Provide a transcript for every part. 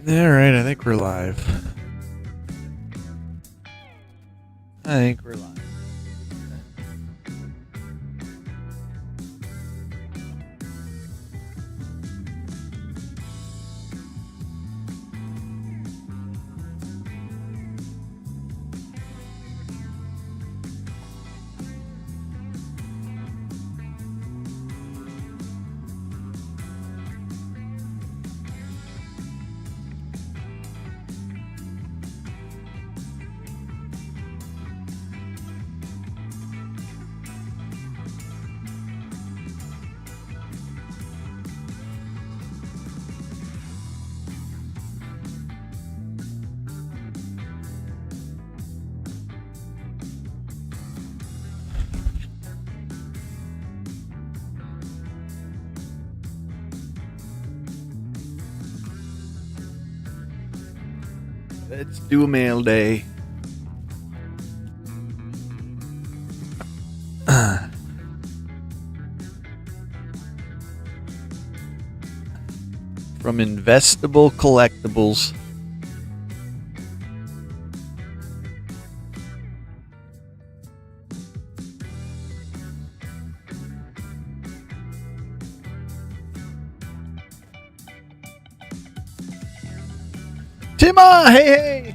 Alright, I think we're live. I think we're live. It's due mail day. From Investable Collectibles. Tima, hey!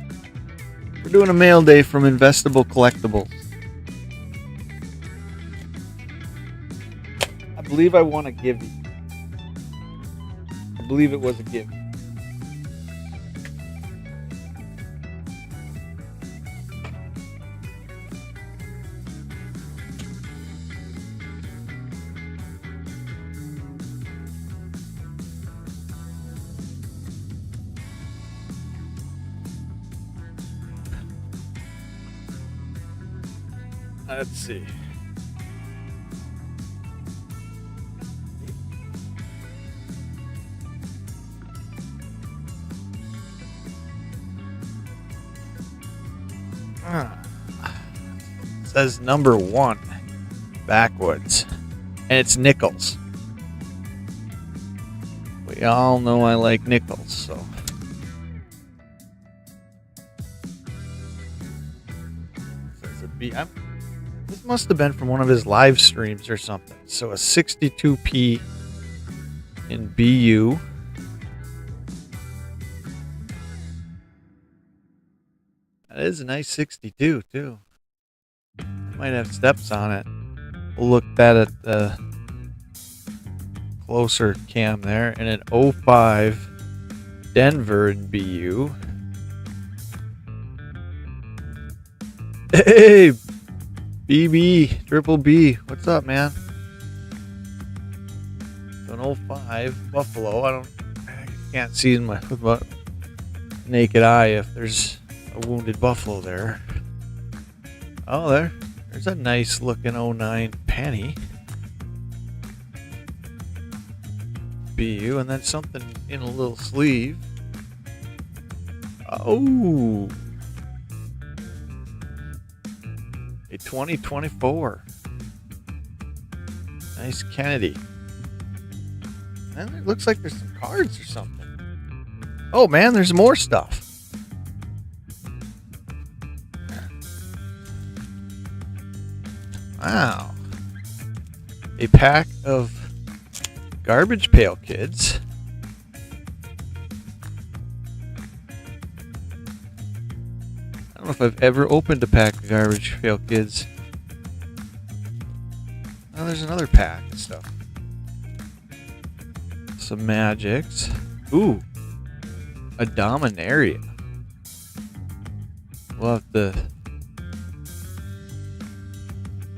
We're doing a mail day from Investable Collectibles. I believe I want to give you. I believe it was a gift. Let's see. It says number 1, Backwoods, and it's nickels. We all know I like nickels, so. Says a B. This must have been from one of his live streams or something. So a 62p in BU. That is a nice 62 too. Might have steps on it. We'll look at the closer cam there. And an 05 Denver in BU. Hey! BB, Triple B, what's up, man? So an 05 Buffalo. I can't see in with my naked eye if there's a wounded buffalo there. Oh, there's a nice looking 09 Penny. BU, and then something in a little sleeve. Oh. A 2024. Nice Kennedy. And it looks like there's some cards or something. Oh man, there's more stuff. Wow. A pack of Garbage Pail Kids. I don't know if I've ever opened a pack of Garbage Pail Kids. Oh, there's another pack of stuff. Some Magics. Ooh. A Dominaria. We'll have to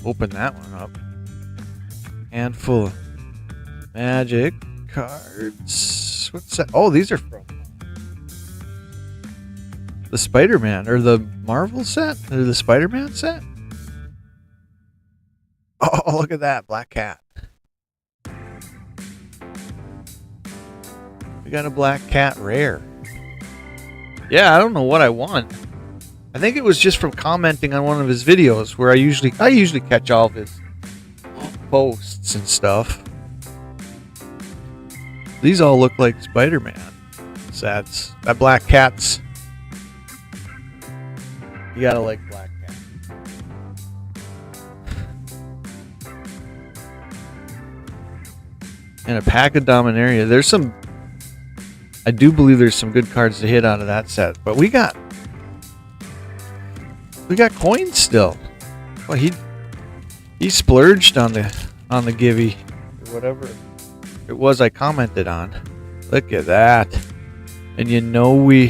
open that one up. Handful of Magic cards. What's that? Oh, these are from the Spider-Man, or the Marvel set, or the Spider-Man set. Oh, look at that, Black Cat. We got a Black Cat rare. Yeah, I don't know what I won. I think it was just from commenting on one of his videos where I usually catch all of his posts and stuff. These all look like Spider-Man. sets. That Black Cat's. You gotta like Black Cat. And a pack of Dominaria. There's some. I do believe there's some good cards to hit out of that set, but we got coins still. Well, he splurged on the givey or whatever it was I commented on. Look at that. And you know we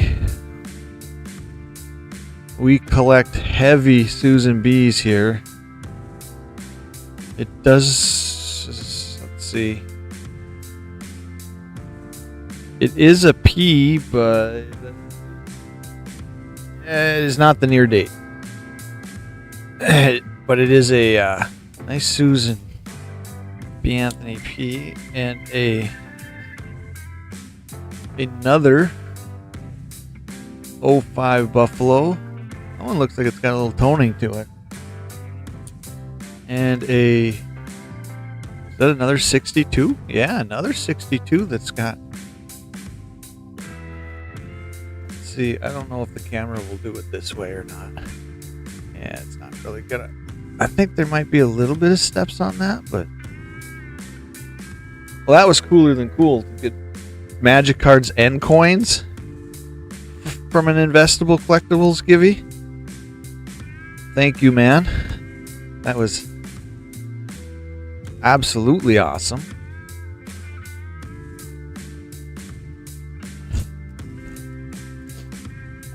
collect heavy Susan B's here. It does, let's see. It is a P, but it is not the near date. But it is a nice Susan B. Anthony P. and another 05 Buffalo. That one looks like it's got a little toning to it. And is that another 62? Yeah, another 62 that's got. Let's see, I don't know if the camera will do it this way or not. Yeah, it's not really gonna. I think there might be a little bit of steps on that, but well, that was cooler than cool to get Magic cards and coins from an investable collectibles givey. Thank you, man. That was absolutely awesome.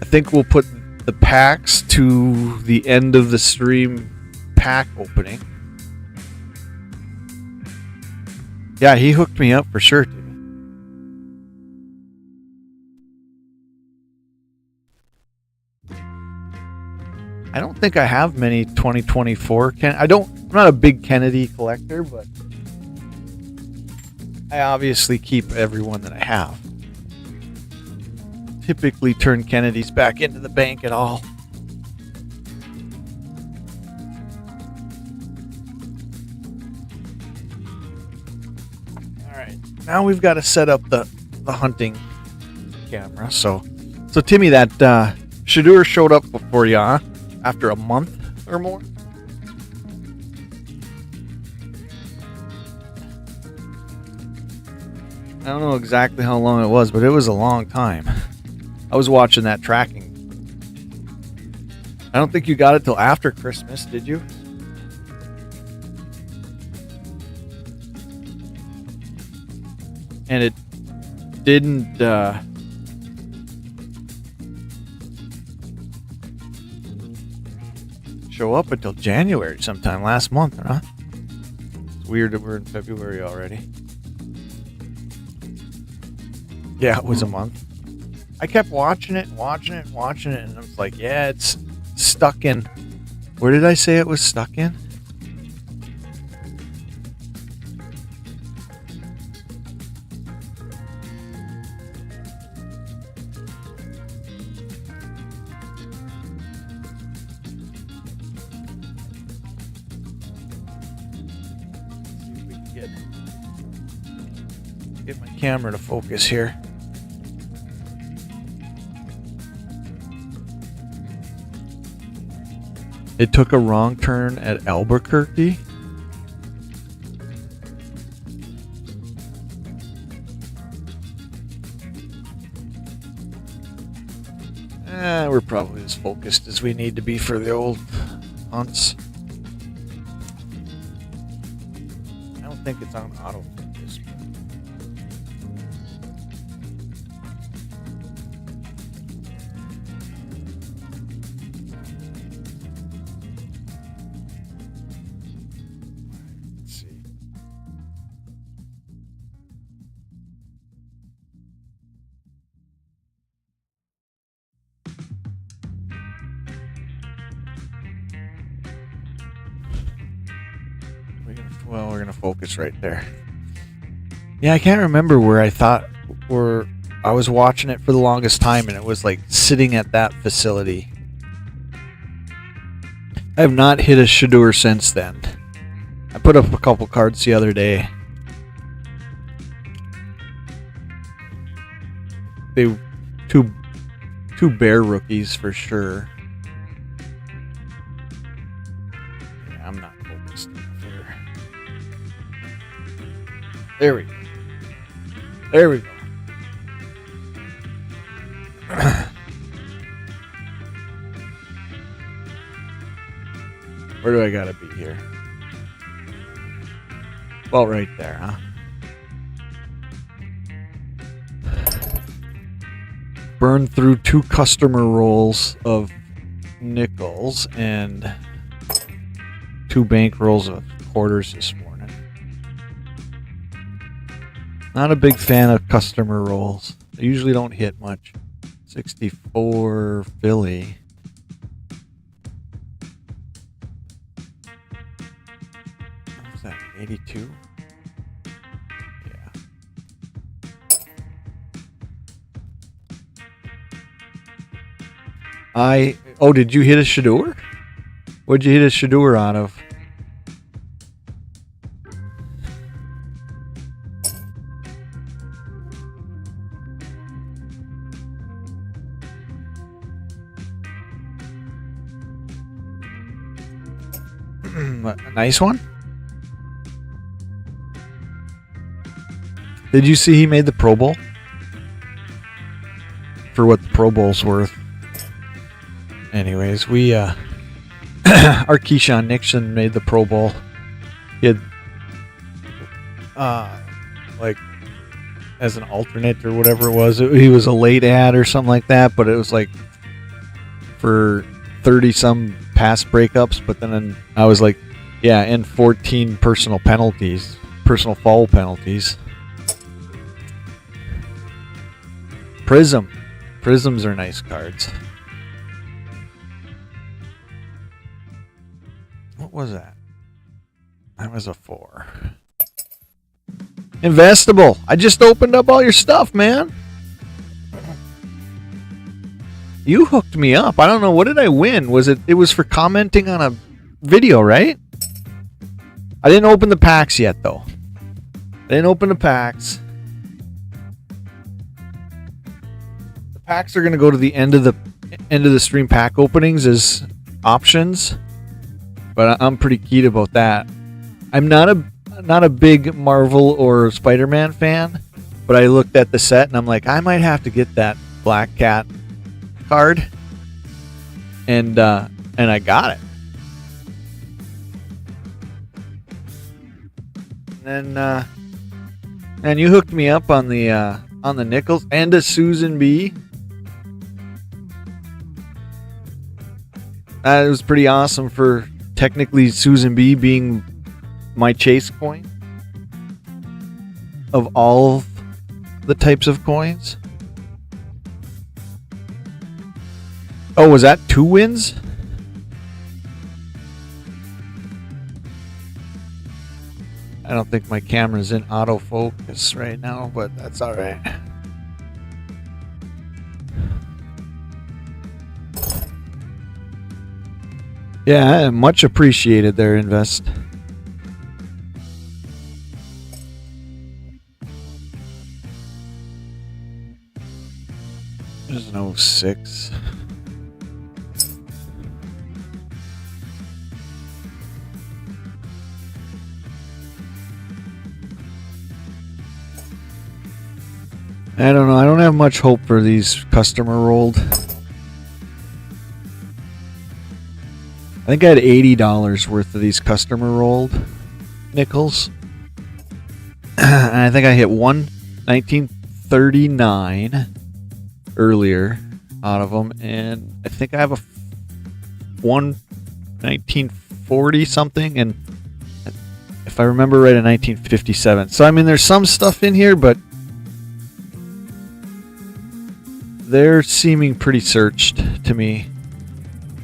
I think we'll put the packs to the end of the stream pack opening. Yeah, he hooked me up for sure, dude. I don't think I have many 2024. I'm not a big Kennedy collector, but I obviously keep everyone that I have. Typically turn Kennedys back into the bank at all. Alright, now we've got to set up the hunting camera. So Timmy, that Shadur showed up before you, huh? After a month or more? I don't know exactly how long it was, but it was a long time. I was watching that tracking. I don't think you got it till after Christmas, did you? And it didn't show up until January sometime last month, huh? It's weird that we're in February already. Yeah, it was a month. I kept watching it, and I was like, yeah, it's stuck in. Where did I say it was stuck in? See if we can get my camera to focus here. It took a wrong turn at Albuquerque. We're probably as focused as we need to be for the old hunts. I don't think it's on autofocus. Well, we're gonna focus right there. Yeah, I can't remember where I was watching it for the longest time, and it was like sitting at that facility. I have not hit a Shadur since then. I put up a couple cards the other day. They two bear rookies for sure. Yeah, I'm not focused here. There we go. There we go. Where do I gotta be here? Well, right there, huh? Burned through 2 customer rolls of nickels and 2 bank rolls of quarters this morning. Not a big fan of customer rolls. They usually don't hit much. 64 Philly. What's that? 82? Oh, did you hit a Shador? What'd you hit a Shador out of? A nice one? Did you see he made the Pro Bowl? For what the Pro Bowl's worth. Anyways, we our Keyshawn Nixon made the Pro Bowl. He had like as an alternate or whatever it was. He was a late ad or something like that, but it was like for 30 some pass breakups, but then I was like, yeah, and 14 personal foul penalties. Prisms are nice cards. What was that? That was a 4. Investable. I just opened up all your stuff, man. You hooked me up. I don't know. What did I win? It was for commenting on a video, right? I didn't open the packs yet, though. I didn't open the packs. The packs are going to go to the end of the stream pack openings as options. But I'm pretty keyed about that. I'm not a big Marvel or Spider-Man fan, but I looked at the set and I'm like, I might have to get that Black Cat card, and I got it. And then and you hooked me up on the nickels and a Susan B. That was pretty awesome for technically Susan B being my chase coin of all of the types of coins. Oh, was that 2 wins? I don't think my camera's in autofocus right now, but that's all right. Yeah, much appreciated there, Invest. There's no 06. I don't know. I don't have much hope for these customer rolled. I think I had $80 worth of these customer rolled nickels. And I think I hit one 1939 earlier out of them. And I think I have one 1940 something. And if I remember right, a 1957. So, I mean, there's some stuff in here, but they're seeming pretty searched to me.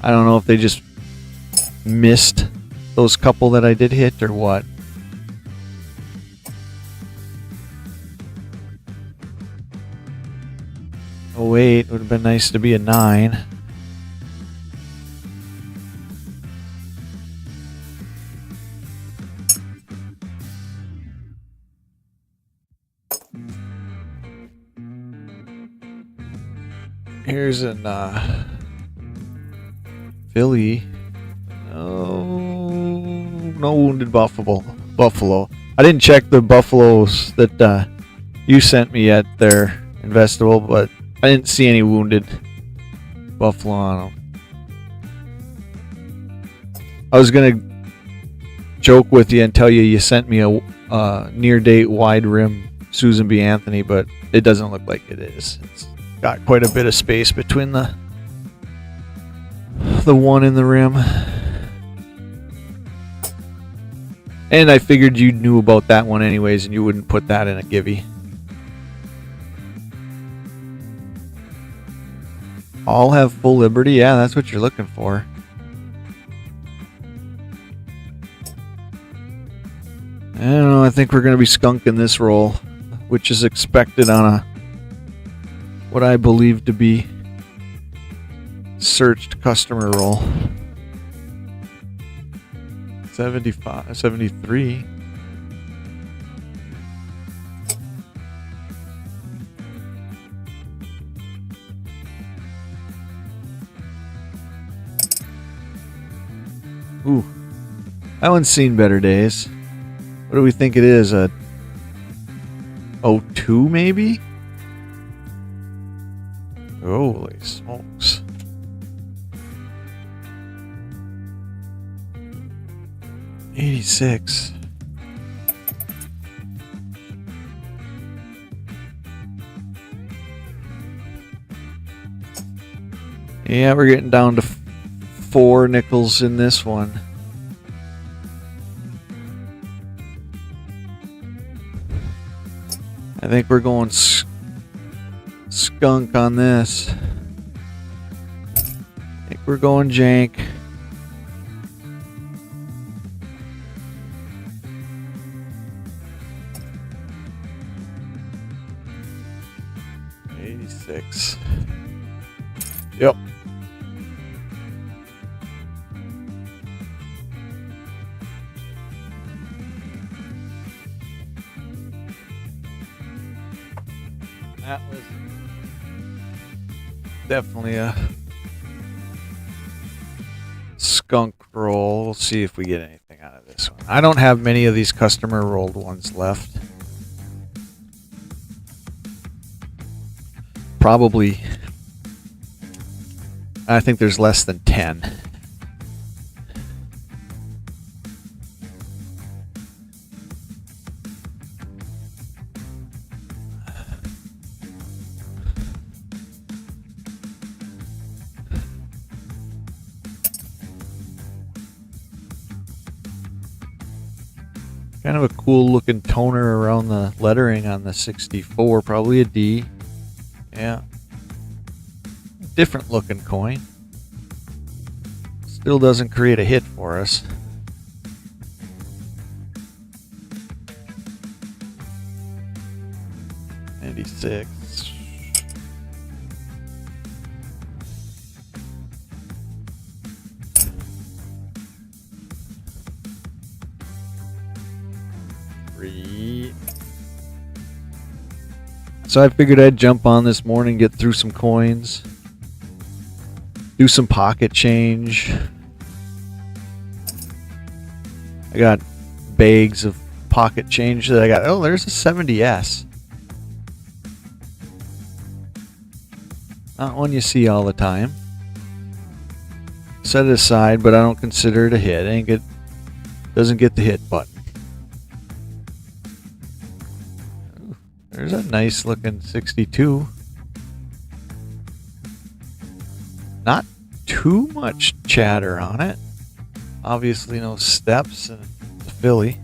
I don't know if they just missed those couple that I did hit or what. Oh wait, it would have been nice to be a 9. Here's an Philly. No wounded buffalo. I didn't check the buffaloes that you sent me yet there, Investable, but I didn't see any wounded buffalo on them. I was gonna joke with you and tell you sent me a near-date wide rim Susan B. Anthony, but it doesn't look like it is. It's got quite a bit of space between the one in the rim. And I figured you knew about that one anyways, and you wouldn't put that in a givey. All have full liberty? Yeah, that's what you're looking for. I don't know, I think we're going to be skunking this roll, which is expected on a what I believe to be searched customer roll. 75, 73. Ooh, that one's seen better days. What do we think it is? A 02 maybe? Holy smokes. $86. Yeah, we're getting down to 4 nickels in this one. I think we're going skunk on this. I think we're going jank. $86. Yep. That was definitely a skunk roll. We'll see if we get anything out of this one. I don't have many of these customer rolled ones left. Probably, I think there's less than 10. Kind of a cool looking toner around the lettering on the 64, probably a D. Yeah. Different looking coin. Still doesn't create a hit for us. $96. So I figured I'd jump on this morning, get through some coins, do some pocket change. I got bags of pocket change that I got. Oh, there's a 70S. Not one you see all the time. Set it aside, but I don't consider it a hit. Doesn't get the hit button. There's a nice looking 62. Not too much chatter on it. Obviously no steps, and it's a Philly.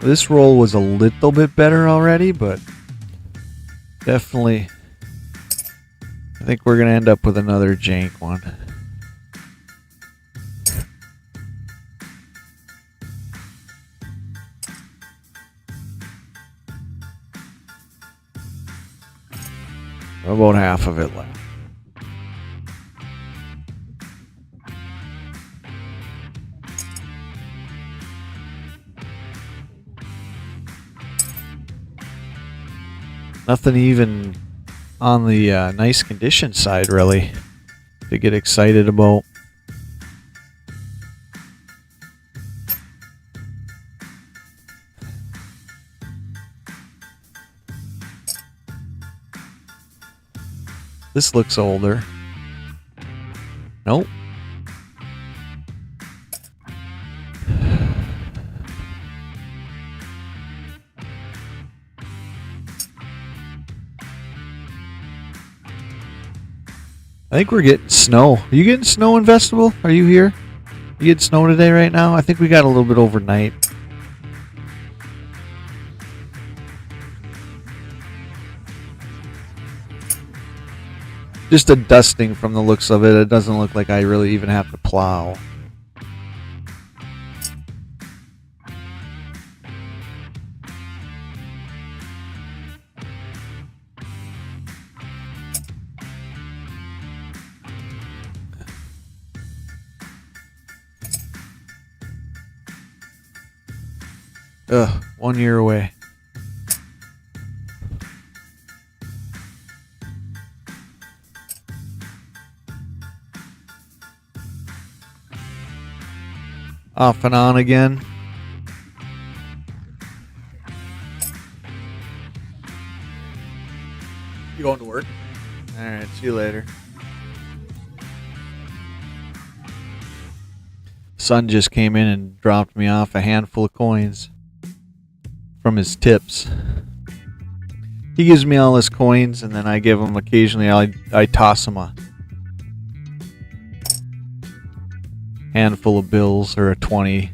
This roll was a little bit better already, but definitely think we're gonna end up with another jank one. About half of it left. Nothing even on the nice condition side, really, to get excited about. This looks older. Nope. I think we're getting snow. Are you getting snow in Vegetable? Are you here? You getting snow today right now? I think we got a little bit overnight. Just a dusting from the looks of it. It doesn't look like I really even have to plow. Ugh, 1 year away. Off and on again. You going to work? Alright, see you later. Son just came in and dropped me off a handful of coins from his tips. He gives me all his coins, and then I give him occasionally, I toss him a handful of bills or a 20.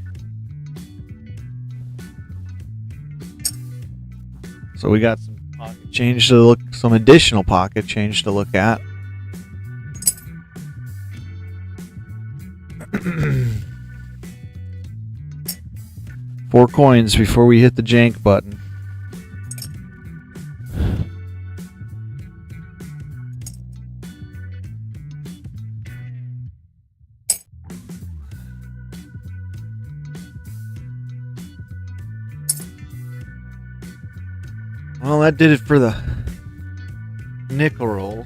So we got some pocket change to look, some additional pocket change to look at. Four coins before we hit the jank button. Well, that did it for the nickel roll.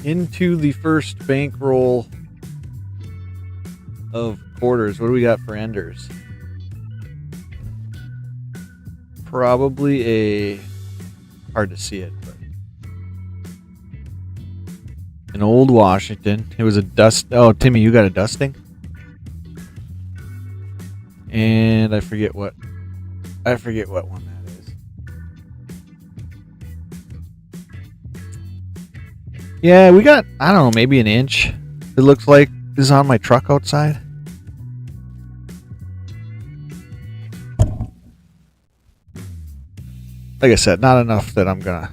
Into the first bankroll of quarters. What do we got for enders? Probably a, hard to see it, but an old Washington. It was a dust. Oh, Timmy, you got a dusting? And I forget what one that is. Yeah, we got, I don't know, maybe an inch. It looks like is on my truck outside. Like I said, not enough that I'm gonna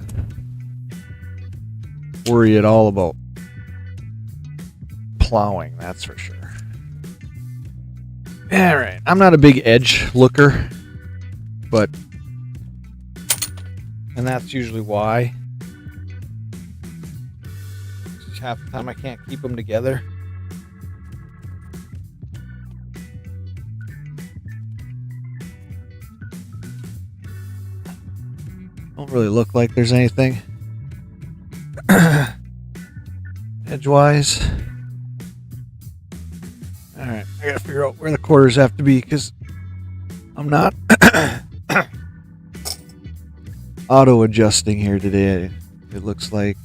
worry at all about plowing, that's for sure. Alright, I'm not a big edge looker, but, and that's usually why. Half the time I can't keep them together. Don't really look like there's anything edgewise. Alright, I gotta figure out where the quarters have to be because I'm not auto adjusting here today. It looks like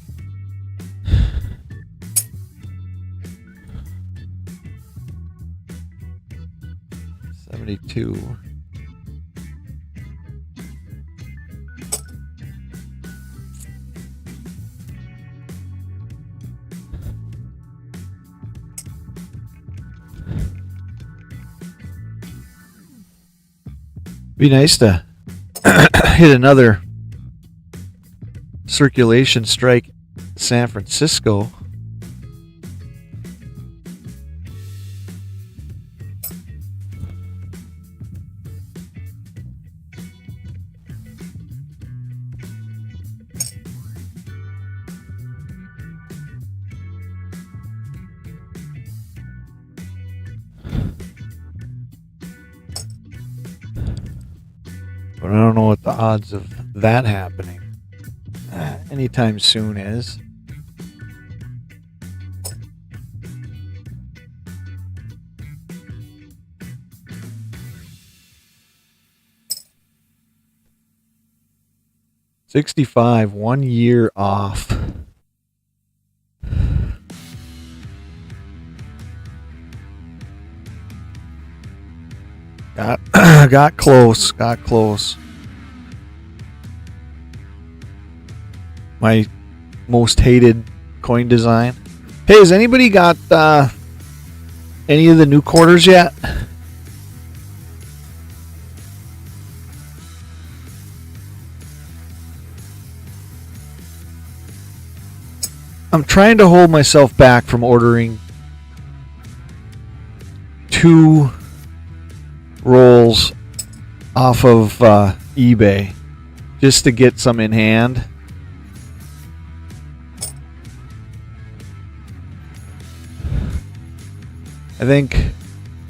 72. Be nice to hit another circulation strike San Francisco. But I don't know what the odds of that happening anytime soon is. $65, 1 year off. Got close. My most hated coin design. Hey, has anybody got any of the new quarters yet? I'm trying to hold myself back from ordering 2 rolls off of eBay just to get some in hand. I think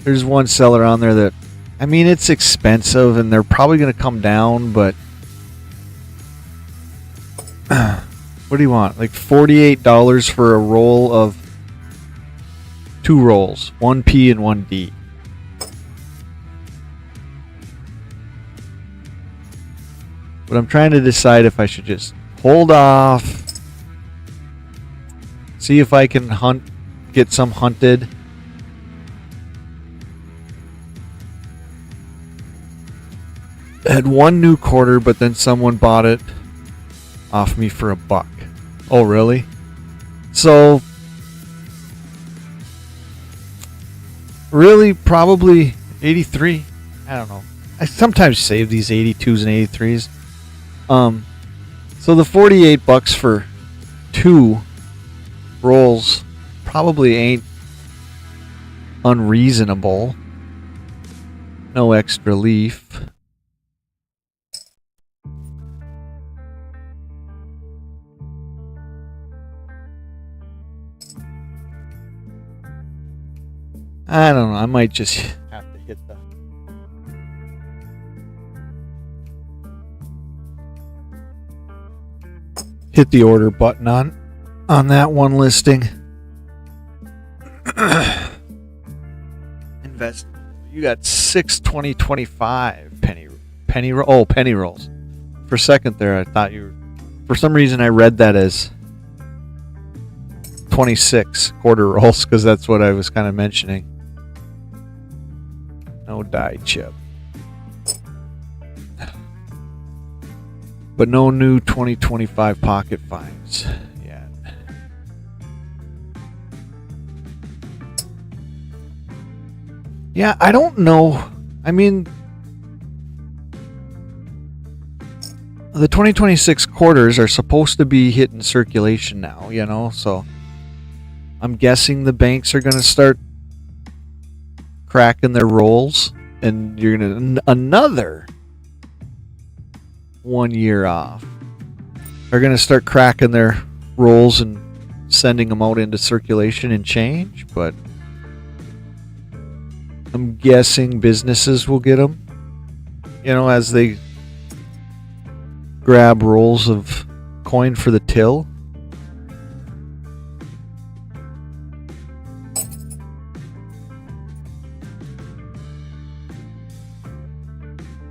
there's one seller on there that, I mean, it's expensive and they're probably going to come down, but what do you want? Like $48 for a roll of 2 rolls, 1P and 1D. But I'm trying to decide if I should just hold off, see if I can get some hunted. I had 1 new quarter, but then someone bought it off me for $1. Oh, really? So, really, probably 83. I don't know. I sometimes save these 82s and 83s. So the $48 for 2 rolls probably ain't unreasonable. No extra leaf. I don't know. I might just have to hit the order button on that one listing. Invest. You got 6 2025 penny rolls. For a second there, I thought you were, for some reason I read that as 26 quarter rolls because that's what I was kind of mentioning. No die chip. But no new 2025 pocket finds yet. Yeah, I don't know. I mean, the 2026 quarters are supposed to be hitting circulation now, you know, so I'm guessing the banks are going to start cracking their rolls, and you're going to another 1 year off. They're going to start cracking their rolls and sending them out into circulation and change, but I'm guessing businesses will get them, you know, as they grab rolls of coin for the till.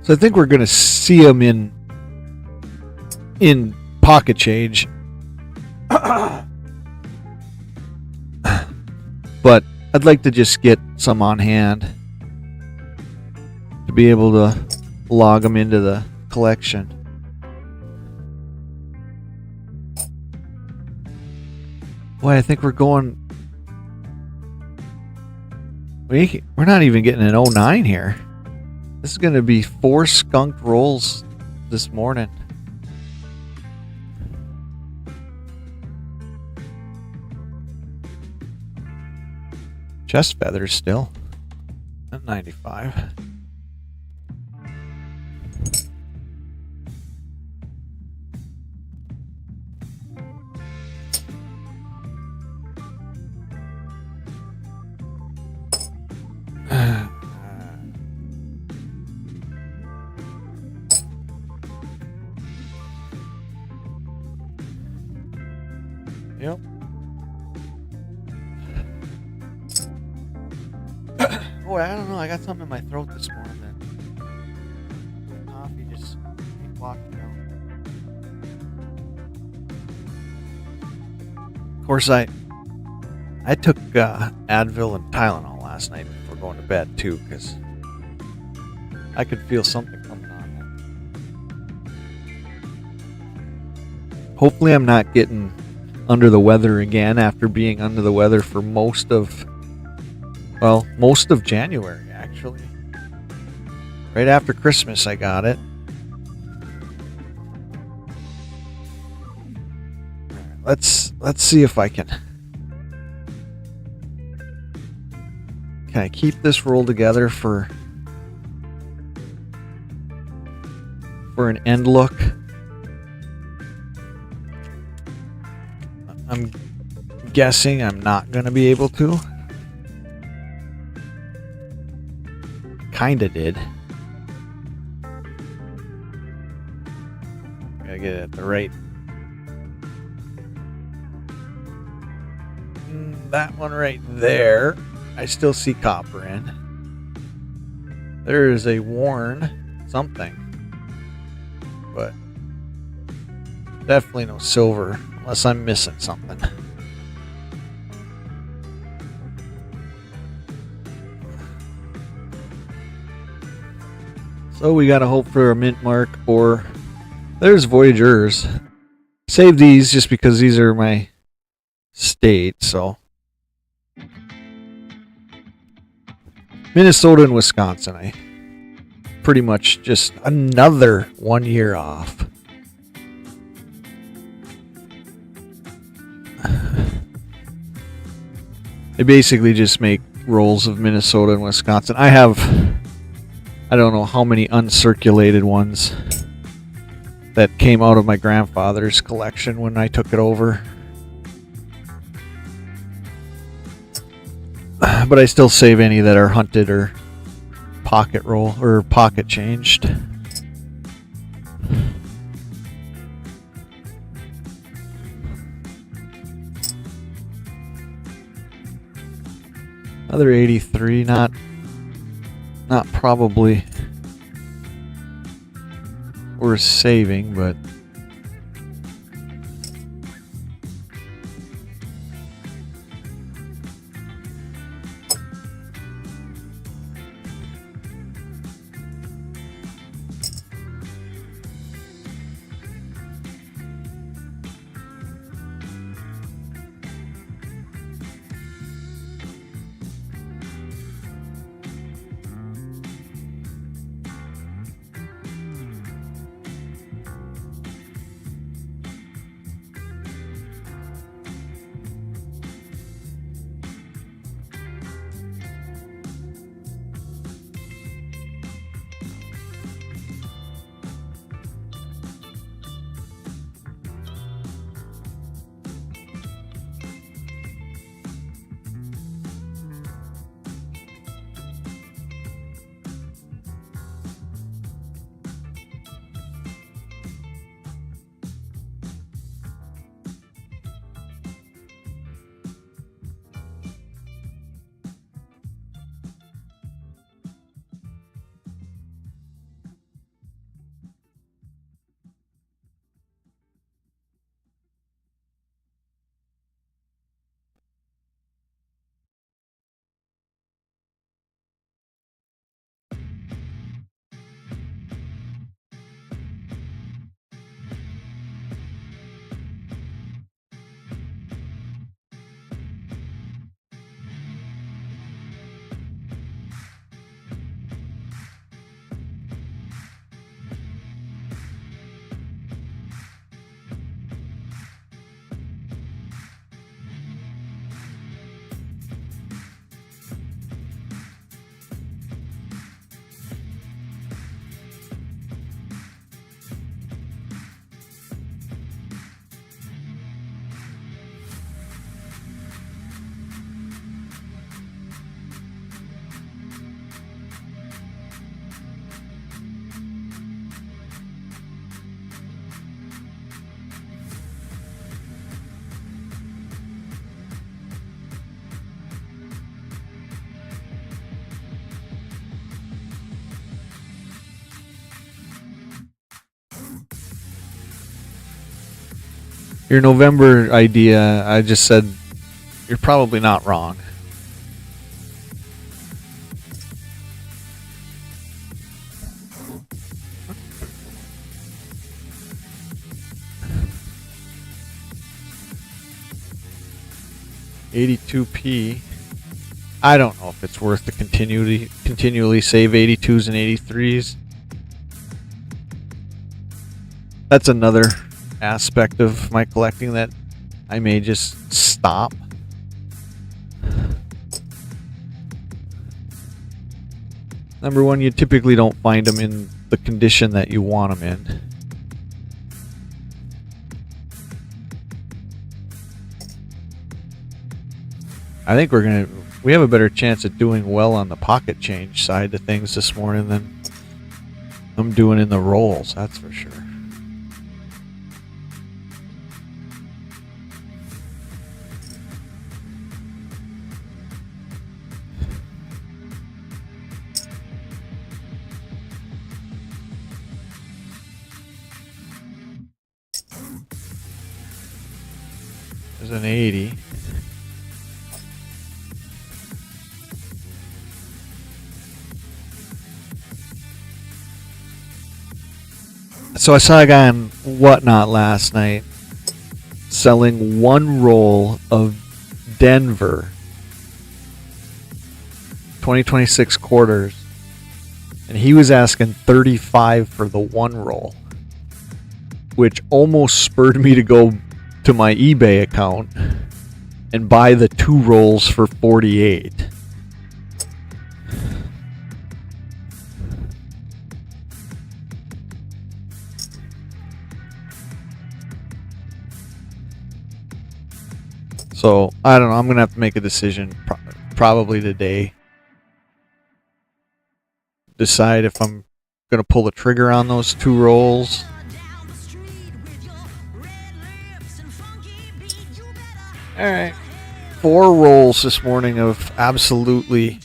So I think we're going to see them in pocket change. But I'd like to just get some on hand to be able to log them into the collection. Boy, I think we're going... We're not even getting an 09 here. This is going to be 4 skunked rolls this morning. Chest feathers still at 95. Yep. Boy, I don't know. I got something in my throat this morning. That coffee just keep walking down. Of course, I took Advil and Tylenol last night before going to bed too, because I could feel something coming on. Hopefully, I'm not getting under the weather again after being under the weather for most of January, actually. Right after Christmas I got it. Let's see if I can I keep this roll together for an end look. I'm guessing I'm not going to be able to. Kinda did. Gotta get it at the right. That one right there, I still see copper in. There is a worn something, but definitely no silver. Unless I'm missing something. So we gotta hope for a mint mark, or there's Voyagers. Save these just because these are my state, so. Minnesota and Wisconsin, I pretty much just another 1 year off. I basically just make rolls of Minnesota and Wisconsin. I don't know how many uncirculated ones that came out of my grandfather's collection when I took it over. But I still save any that are hunted or pocket roll or pocket changed. Another 83, not probably worth saving, but Your November idea, I just said you're probably not wrong. $82p. I don't know if it's worth to continually save 82s and 83s. That's another aspect of my collecting that I may just stop. Number one, you typically don't find them in the condition that you want them in. I think we have a better chance at doing well on the pocket change side of things this morning than I'm doing in the rolls, that's for sure. There's an 80. So I saw a guy on Whatnot last night selling one roll of Denver 2026 quarters, and he was asking $35 for the one roll, which almost spurred me to go to my eBay account and buy the two rolls for $48. So, I don't know. I'm going to have to make a decision probably today. Decide if I'm going to pull the trigger on those two rolls. Alright. 4 rolls this morning of absolutely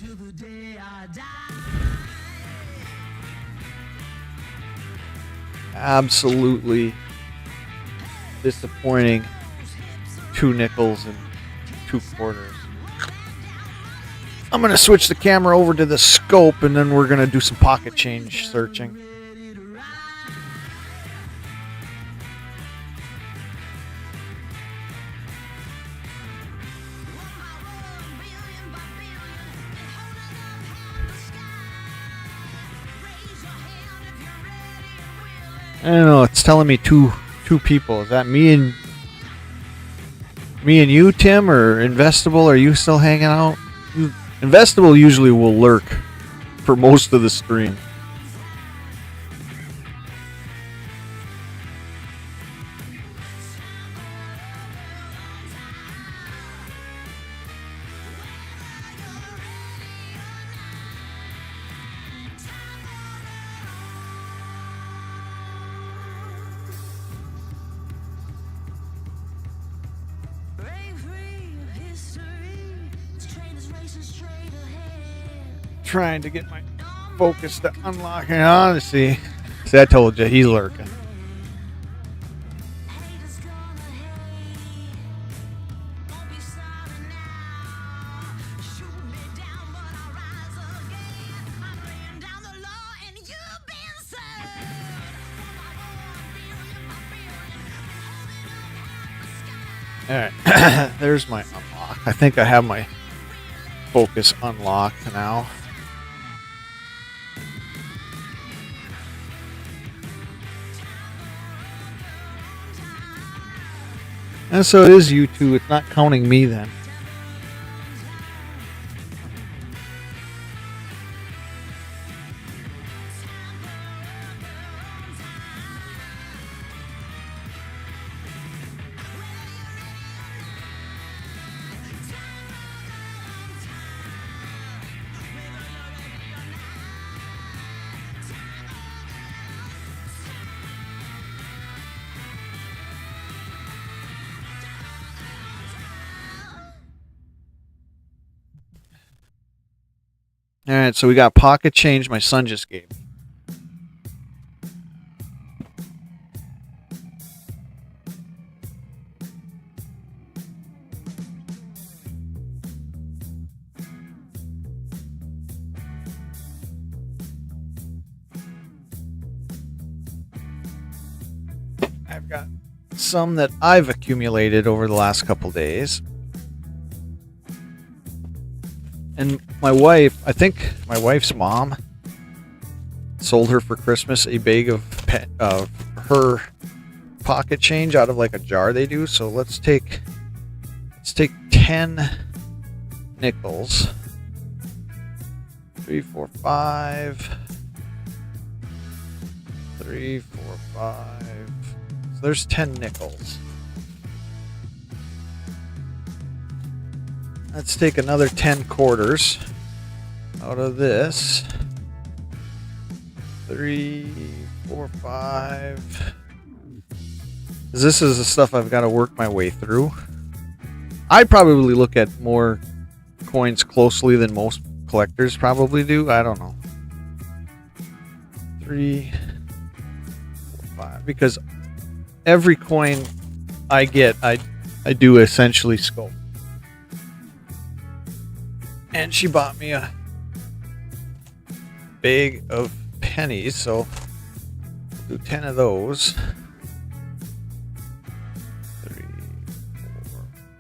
disappointing 2 nickels and 2 quarters. I'm going to switch the camera over to the scope, and then we're going to do some pocket change searching. I don't know, it's telling me two people. Is that me and you, Tim, or Investable? Are you still hanging out? Investable usually will lurk for most of the stream. Trying to get my focus to unlock it on. See, I told you he's lurking. All right, there's my unlock. I think I have my focus unlocked now. And so it is you two. It's not counting me then. All right, so we got pocket change my son just gave me. I've got some that I've accumulated over the last couple days. And my wife, I think my wife's mom sold her for Christmas a bag of her pocket change out of like a jar they do. So let's take 10 nickels. 3, 4, 5. 3, 4, 5. So there's 10 nickels. Let's take another 10 quarters out of this. 3, 4, 5. This is the stuff I've got to work my way through. I probably look at more coins closely than most collectors probably do. I don't know. 3, 4, 5. Because every coin I get, I do essentially scope. And she bought me a bag of pennies, so do 10 of those. 3,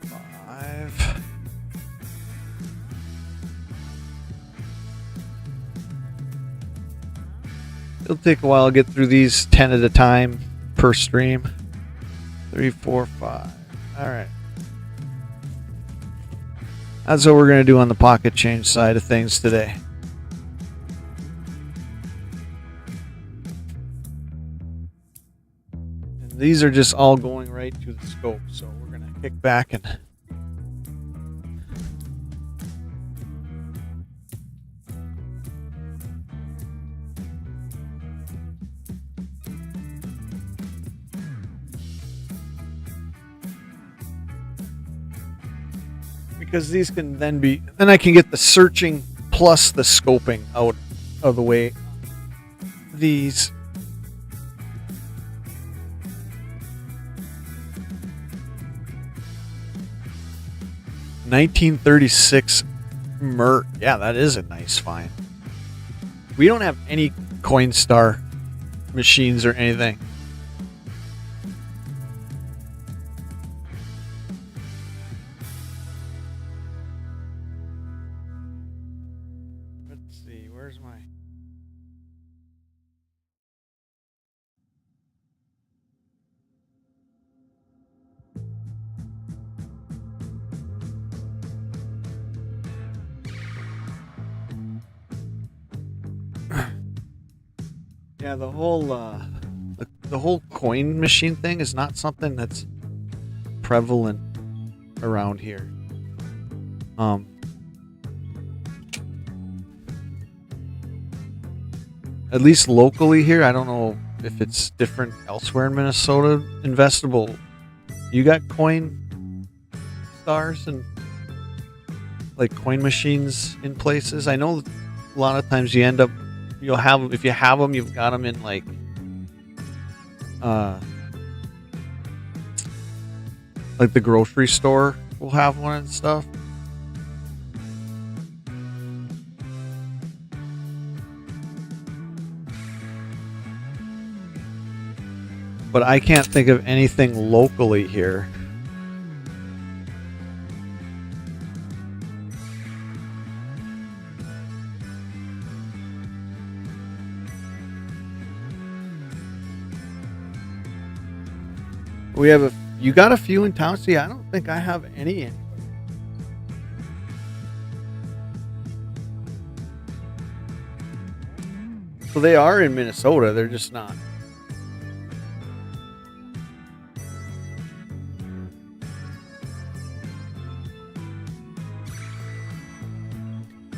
4, 5. It'll take a while to get through these 10 at a time per stream. 3, 4, 5. All right. That's what we're going to do on the pocket change side of things today. And these are just all going right to the scope, so we're going to kick back and because these can then I can get the searching plus the scoping out of the way. These $1936 Mert. Yeah, that is a nice find. We don't have any Coinstar machines or anything. Yeah, the whole coin machine thing is not something that's prevalent around here. At least locally here, I don't know if it's different elsewhere in Minnesota. Investable, you got coin stars and like coin machines in places. I know a lot of times you end up. You'll have, if you have them, you've got them in like the grocery store will have one and stuff. But I can't think of anything locally here. We have you got a few in town? See, I don't think I have any in. So they are in Minnesota, they're just not.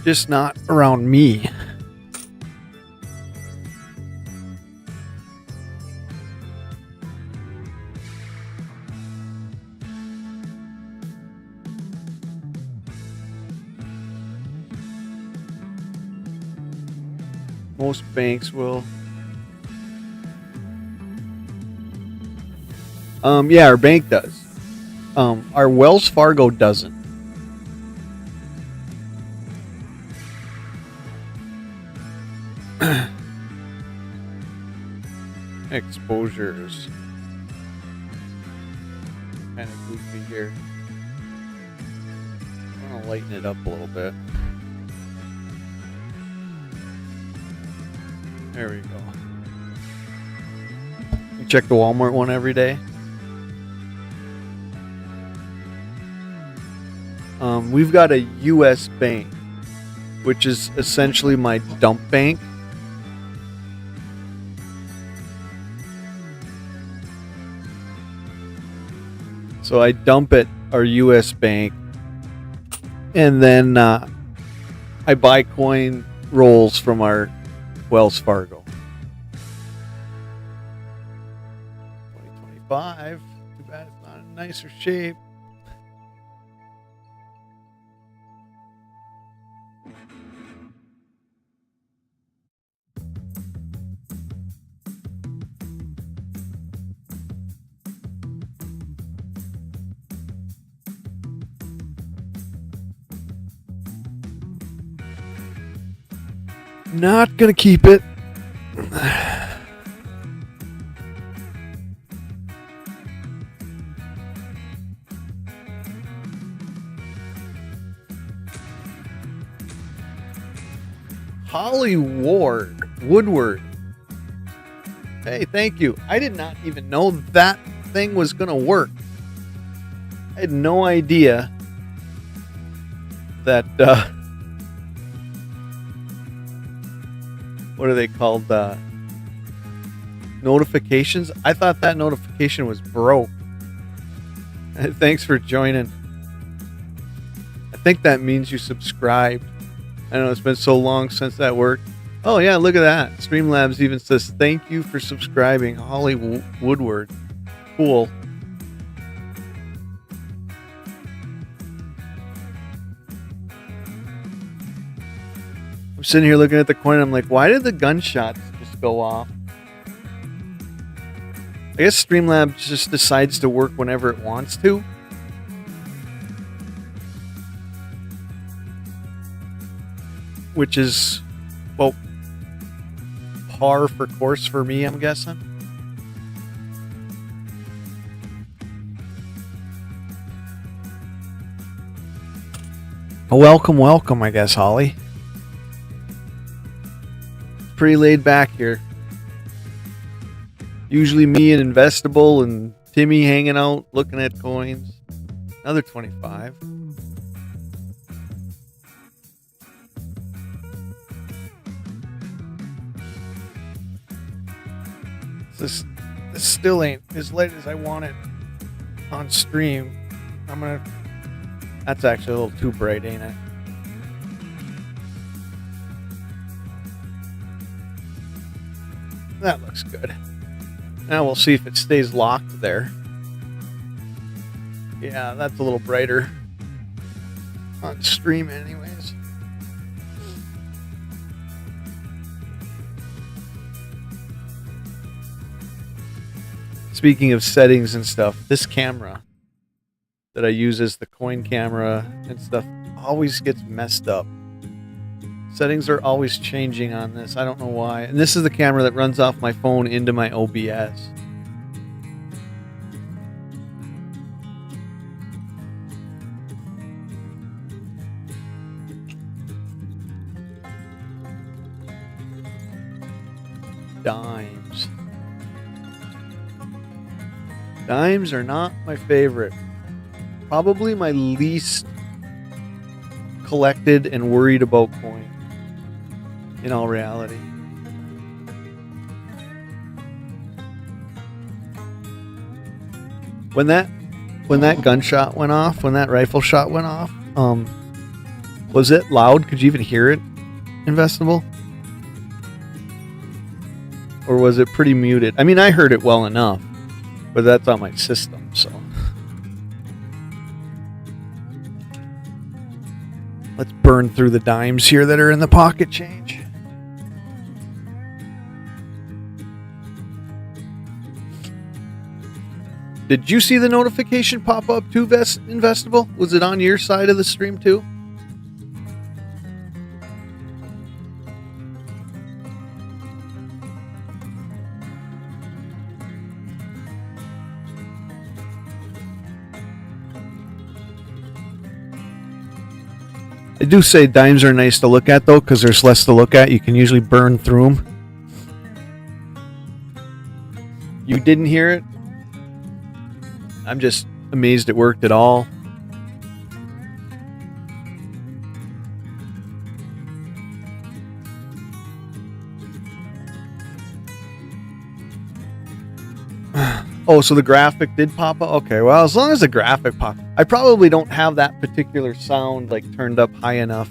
Just not around me. Most banks will. Yeah, our bank does. Our Wells Fargo doesn't. Exposures. kind of goofy here. I'm going to lighten it up a little bit. There we go. You check the Walmart one every day? We've got a U.S. bank, which is essentially my dump bank. So I dump at our U.S. bank, and then I buy coin rolls from our Wells Fargo. 2025. Too bad it's not in nicer shape. Not gonna keep it. Holly Woodward. Hey, thank you. I did not even know that thing was gonna work. I had no idea that what are they called? Notifications? I thought that notification was broke. Thanks for joining. I think that means you subscribed. I know it's been so long since that worked. Oh yeah, look at that. Streamlabs even says thank you for subscribing, Holly Woodward. Cool. I'm sitting here looking at the coin. I'm like, why did the gunshots just go off? I guess Streamlabs just decides to work whenever it wants to. Which is, well, par for course for me, I'm guessing. Welcome, I guess, Holly. Pretty laid back here. Usually me and Investable and Timmy hanging out, looking at coins. Another 25. This still ain't as light as I want it on stream. That's actually a little too bright, ain't it? That looks good. Now we'll see if it stays locked there. Yeah, that's a little brighter on stream anyways. Speaking of settings and stuff, this camera that I use as the coin camera and stuff always gets messed up. Settings are always changing on this. I don't know why. And this is the camera that runs off my phone into my OBS. Dimes. Dimes are not my favorite. Probably my least collected and worried about coin. In all reality. When that gunshot went off, when that rifle shot went off, was it loud? Could you even hear it, Investable? Or was it pretty muted? I mean, I heard it well enough, but that's on my system, so. Let's burn through the dimes here that are in the pocket change. Did you see the notification pop up too, Investable? Was it on your side of the stream too? I do say dimes are nice to look at, though, because there's less to look at. You can usually burn through them. You didn't hear it? I'm just amazed it worked at all. Oh, so the graphic did pop up? Okay, well, as long as the graphic popped. I probably don't have that particular sound like turned up high enough.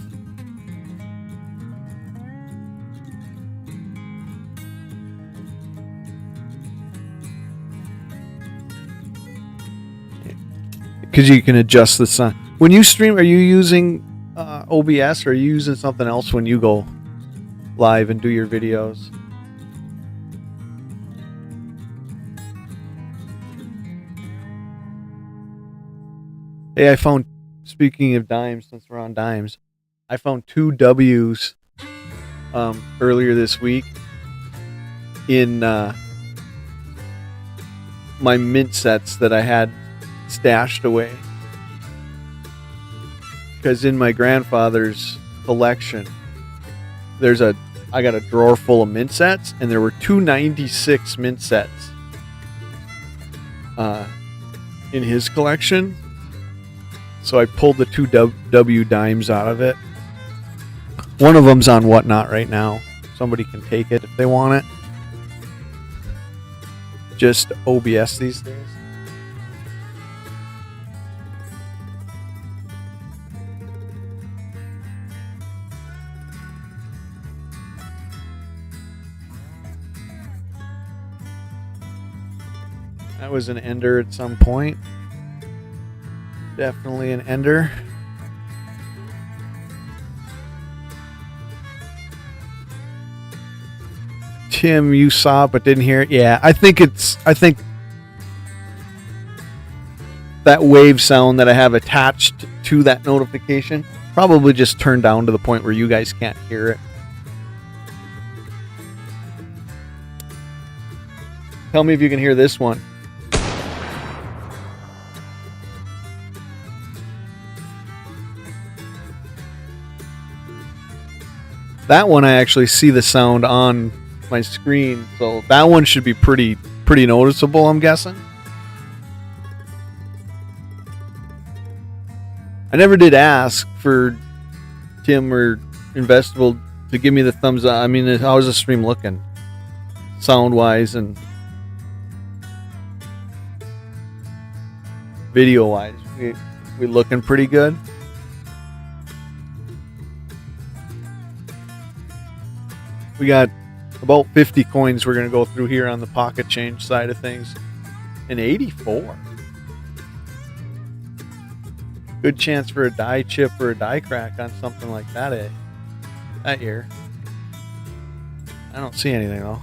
Because you can adjust the sound. When you stream, are you using OBS or are you using something else when you go live and do your videos? Hey, I found, speaking of dimes, since we're on dimes, I found 2 W's earlier this week in my mint sets that I had stashed away. Because in my grandfather's collection, I got a drawer full of mint sets, and there were 296 mint sets in his collection. So I pulled the 2 W dimes out of it. One of them's on Whatnot right now. Somebody can take it if they want it. Just OBS these days. That was an ender at some point. Definitely an ender. Tim, you saw it but didn't hear it. Yeah, I think that wave sound that I have attached to that notification probably just turned down to the point where you guys can't hear it. Tell me if you can hear this one. That one I actually see the sound on my screen, so that one should be pretty noticeable, I'm guessing. I never did ask for Tim or Investable to give me the thumbs up. I mean, how was the stream looking? Sound-wise and video-wise. We looking pretty good? We got about 50 coins we're going to go through here on the pocket change side of things. And 84. Good chance for a die chip or a die crack on something like that, that year. I don't see anything though.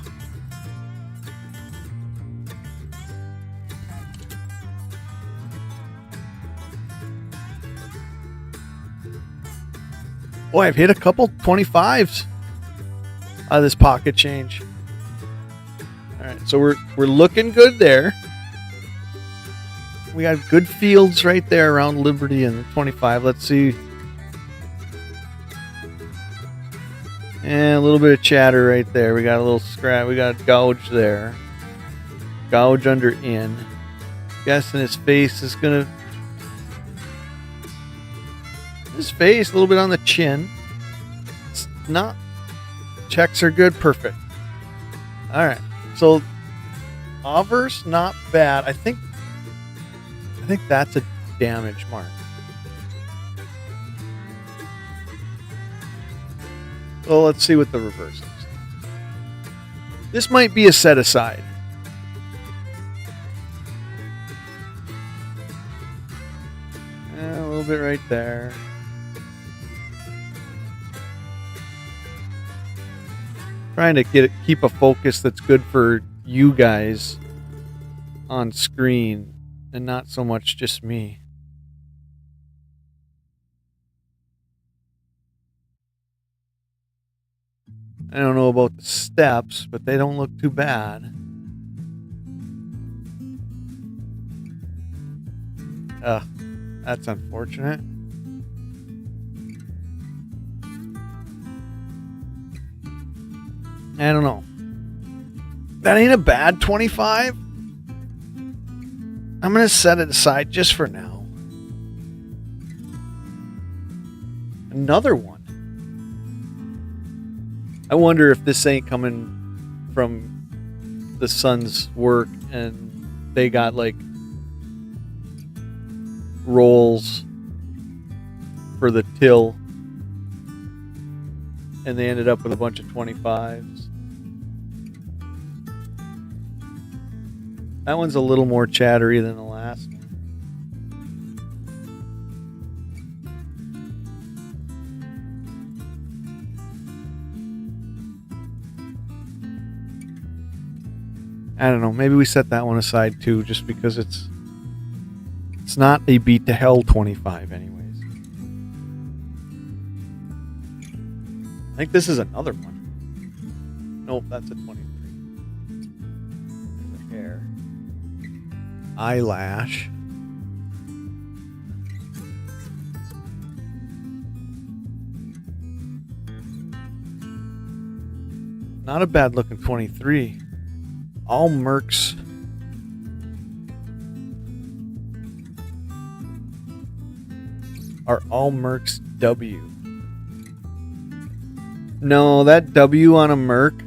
Boy, I've hit a couple 25s. Out of this pocket change. All right, so we're looking good there. We got good fields right there around Liberty and the 25. Let's see. And a little bit of chatter right there. We got a little scrap. We got a gouge there. Gouge under in. Guessing his face is gonna. His face a little bit on the chin. It's not. Checks are good. Perfect. All right. So, Avers, not bad. I think that's a damage mark. So, let's see what the reverse is. This might be a set aside. A little bit right there. Trying to keep a focus that's good for you guys on screen and not so much just me. I don't know about the steps, but they don't look too bad. That's unfortunate. I don't know. That ain't a bad 25. I'm going to set it aside just for now. Another one. I wonder if this ain't coming from the son's work and they got like rolls for the till and they ended up with a bunch of 25s. That one's a little more chattery than the last one. I don't know. Maybe we set that one aside too, just because it's not a beat to hell 25 anyways. I think this is another one. Nope, that's a 23. There's a hair. Eyelash. Not a bad looking 23. All Mercs. Are all Mercs W. No, that W on a Merc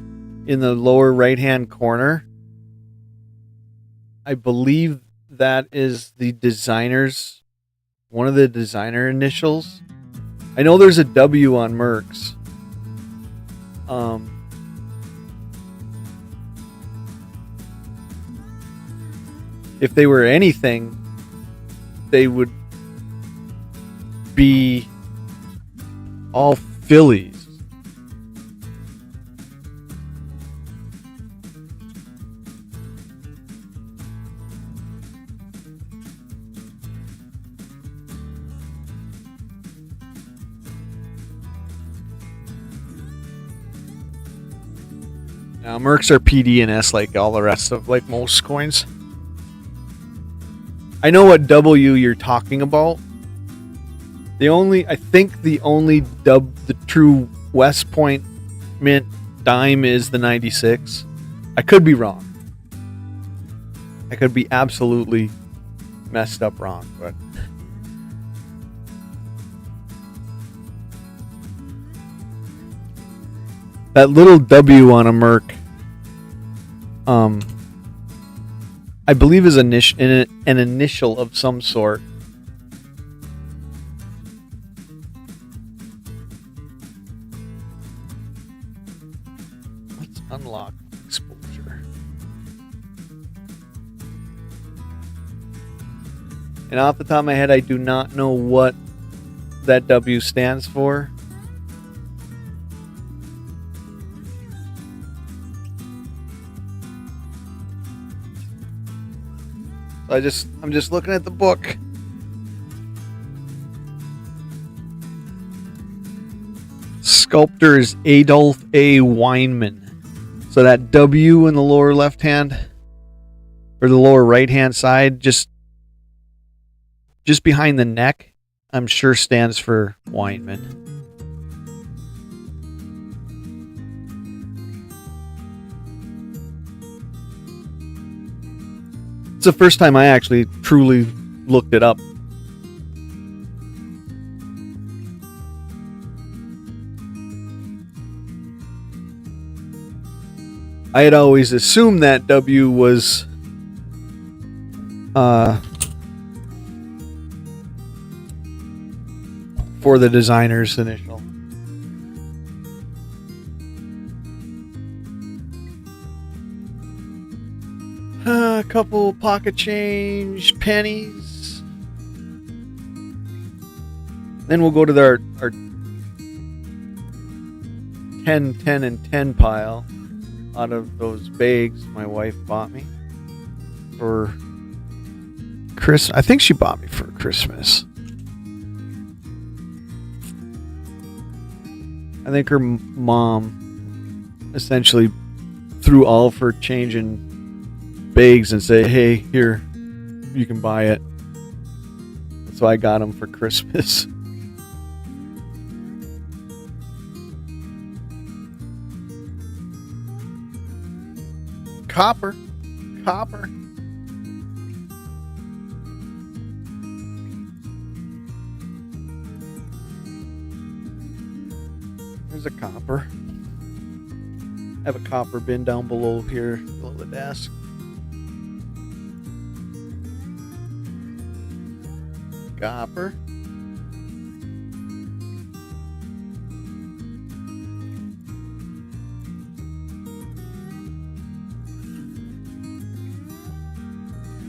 in the lower right hand corner, I believe that is the designer's, one of the designer initials. I know there's a W on Mercs. If they were anything, they would be all Phillies. Now, Mercs are PD and S like all the rest of, like most coins. I know what W you're talking about. I think the only the true West Point Mint dime is the 96. I could be wrong. I could be absolutely messed up wrong, but that little W on a Merc, I believe is an initial of some sort. Let's unlock exposure. And off the top of my head, I do not know what that W stands for. I'm just looking at the book. Sculptor is Adolf A. Weinman. So that W in the lower left hand, or the lower right hand side, just behind the neck, I'm sure stands for Weinman. It's the first time I actually truly looked it up. I had always assumed that W was for the designer's initial. A couple pocket change, pennies. Then we'll go to our 10, 10, and 10 pile out of those bags my wife bought me for Christmas. I think she bought me for Christmas. I think her mom essentially threw all of her change in bags and say, hey, here, you can buy it. So I got them for Christmas. copper. Copper. There's a copper. I have a copper bin down below here, below the desk. Copper.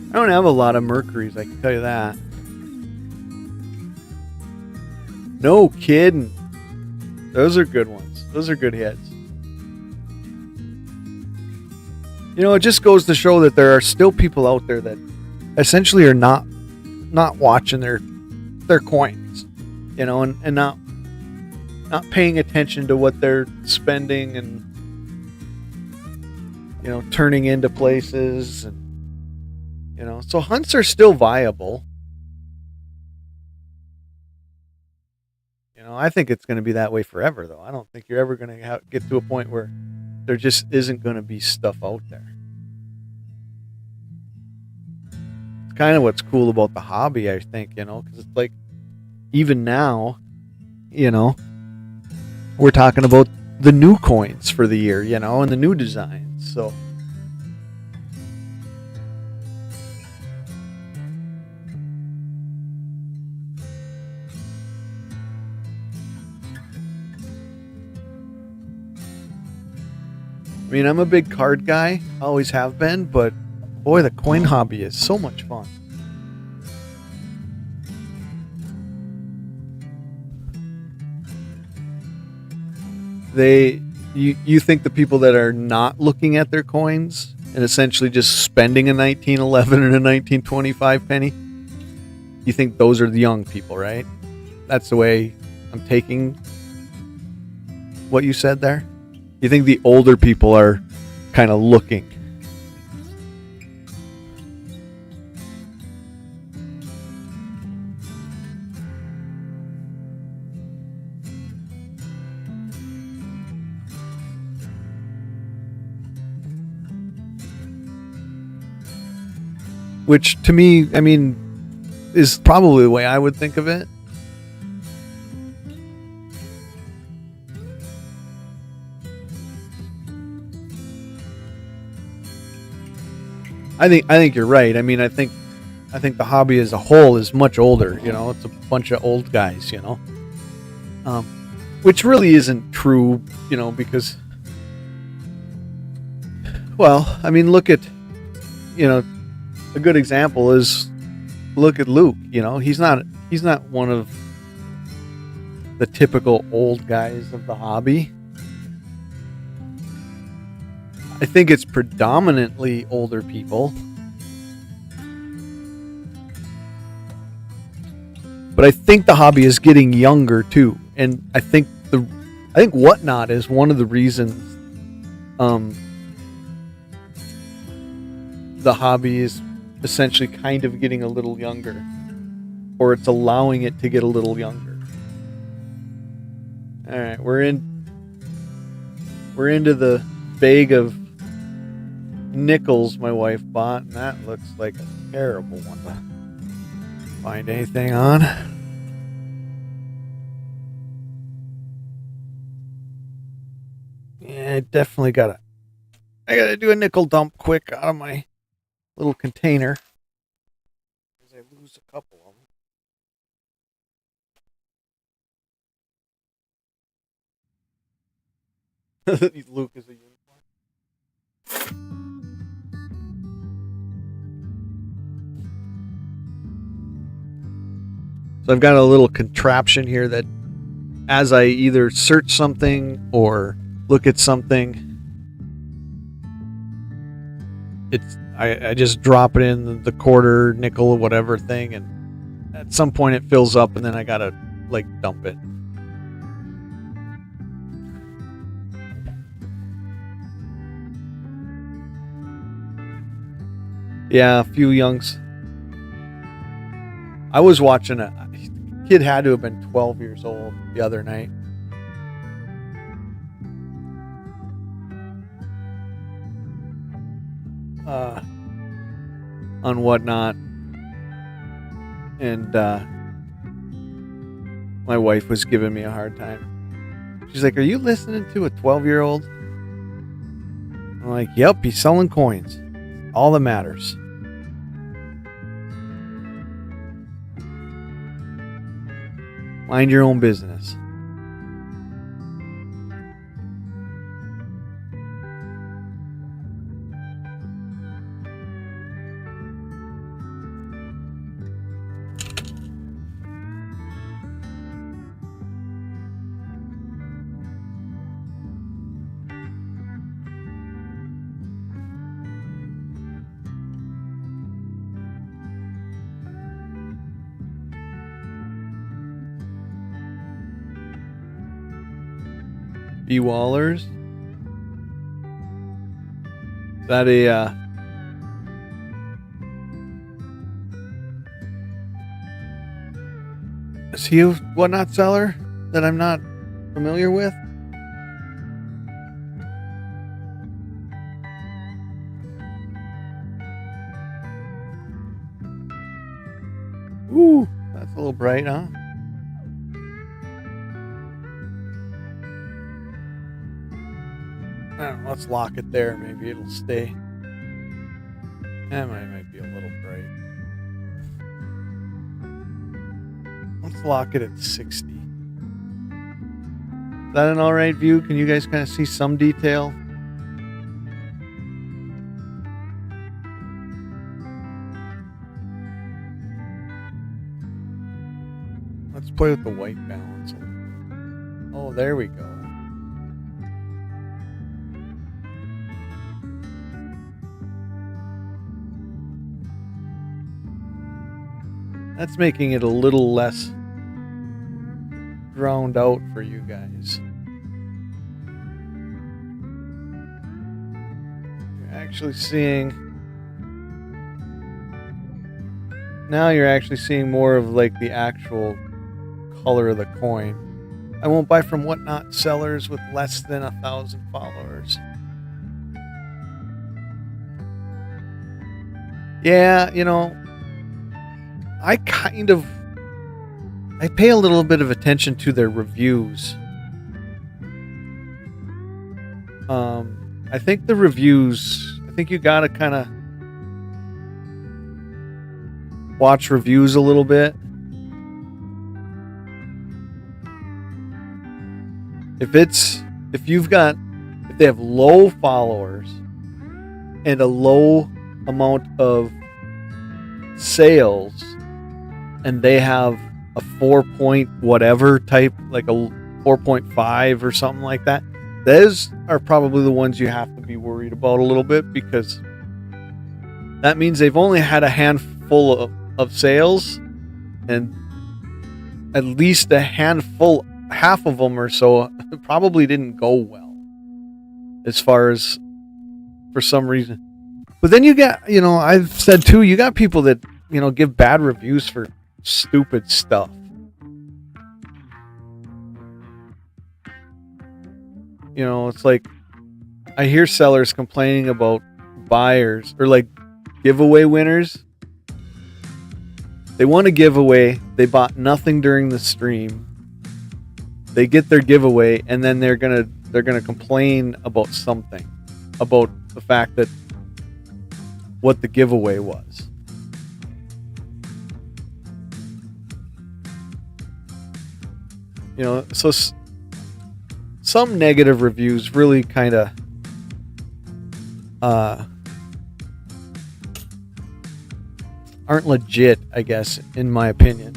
I don't have a lot of mercuries, I can tell you that. No kidding. Those are good ones. Those are good hits. You know, it just goes to show that there are still people out there that essentially are not watching their coins, you know, and not paying attention to what they're spending and, you know, turning into places, and you know, so hunts are still viable. You know, I think it's going to be that way forever, though. I don't think you're ever going to get to a point where there just isn't going to be stuff out there. It's kind of what's cool about the hobby, I think, you know, because it's like, even now, you know, we're talking about the new coins for the year, you know, and the new designs. So, I mean, I'm a big card guy, always have been, but boy, the coin hobby is so much fun. You think the people that are not looking at their coins and essentially just spending a 1911 and a 1925 penny, you think those are the young people, right? That's the way I'm taking what you said there. You think the older people are kind of looking. Which to me, I mean, is probably the way I would think of it. I think you're right. I mean, I think the hobby as a whole is much older. You know, it's a bunch of old guys. You know, which really isn't true. You know, because, well, I mean, look at, you know, a good example is look at Luke. You know, he's not one of the typical old guys of the hobby. I think it's predominantly older people. But I think the hobby is getting younger too. And I think Whatnot is one of the reasons the hobby is essentially kind of getting a little younger. Or it's allowing it to get a little younger. Alright, we're into the bag of nickels my wife bought, and that looks like a terrible one to find anything on. Yeah, I definitely gotta do a nickel dump quick out of my little container, because I lose a couple of them. Luke is a unicorn. So I've got a little contraption here that as I either search something or look at something, I just drop it in the quarter, nickel, whatever thing, and at some point it fills up, and then I gotta like dump it. Yeah, a few youngs. I was watching a kid had to have been 12 years old the other night. on Whatnot, and my wife was giving me a hard time. She's like, "Are you listening to a 12-year-old?" I'm like, "Yep, he's selling coins. All that matters." Mind your own business. B Wallers. Is that a is he a Whatnot seller that I'm not familiar with? Ooh, that's a little bright, huh? I don't know, let's lock it there. Maybe it'll stay. That might be a little bright. Let's lock it at 60. Is that an alright view? Can you guys kind of see some detail? Let's play with the white balance. Oh, there we go. That's making it a little less drowned out for you guys. You're actually seeing... Now you're actually seeing more of like the actual color of the coin. I won't buy from Whatnot sellers with less than 1,000 followers. Yeah, you know, I pay a little bit of attention to their reviews. I think the reviews, I think you gotta kind of watch reviews a little bit. If they have low followers and a low amount of sales, and they have a 4 point whatever type, like a 4.5 or something like that, those are probably the ones you have to be worried about a little bit, because that means they've only had a handful of sales, and at least a handful, half of them or so, probably didn't go well, as far as for some reason. But then you got, you know, I've said too, you got people that, you know, give bad reviews for stupid stuff. You know, it's like I hear sellers complaining about buyers or like giveaway winners. They want a giveaway. They bought nothing during the stream. They get their giveaway, and then they're gonna complain about something, about the fact that what the giveaway was. You know, so some negative reviews really kind of aren't legit, I guess, in my opinion.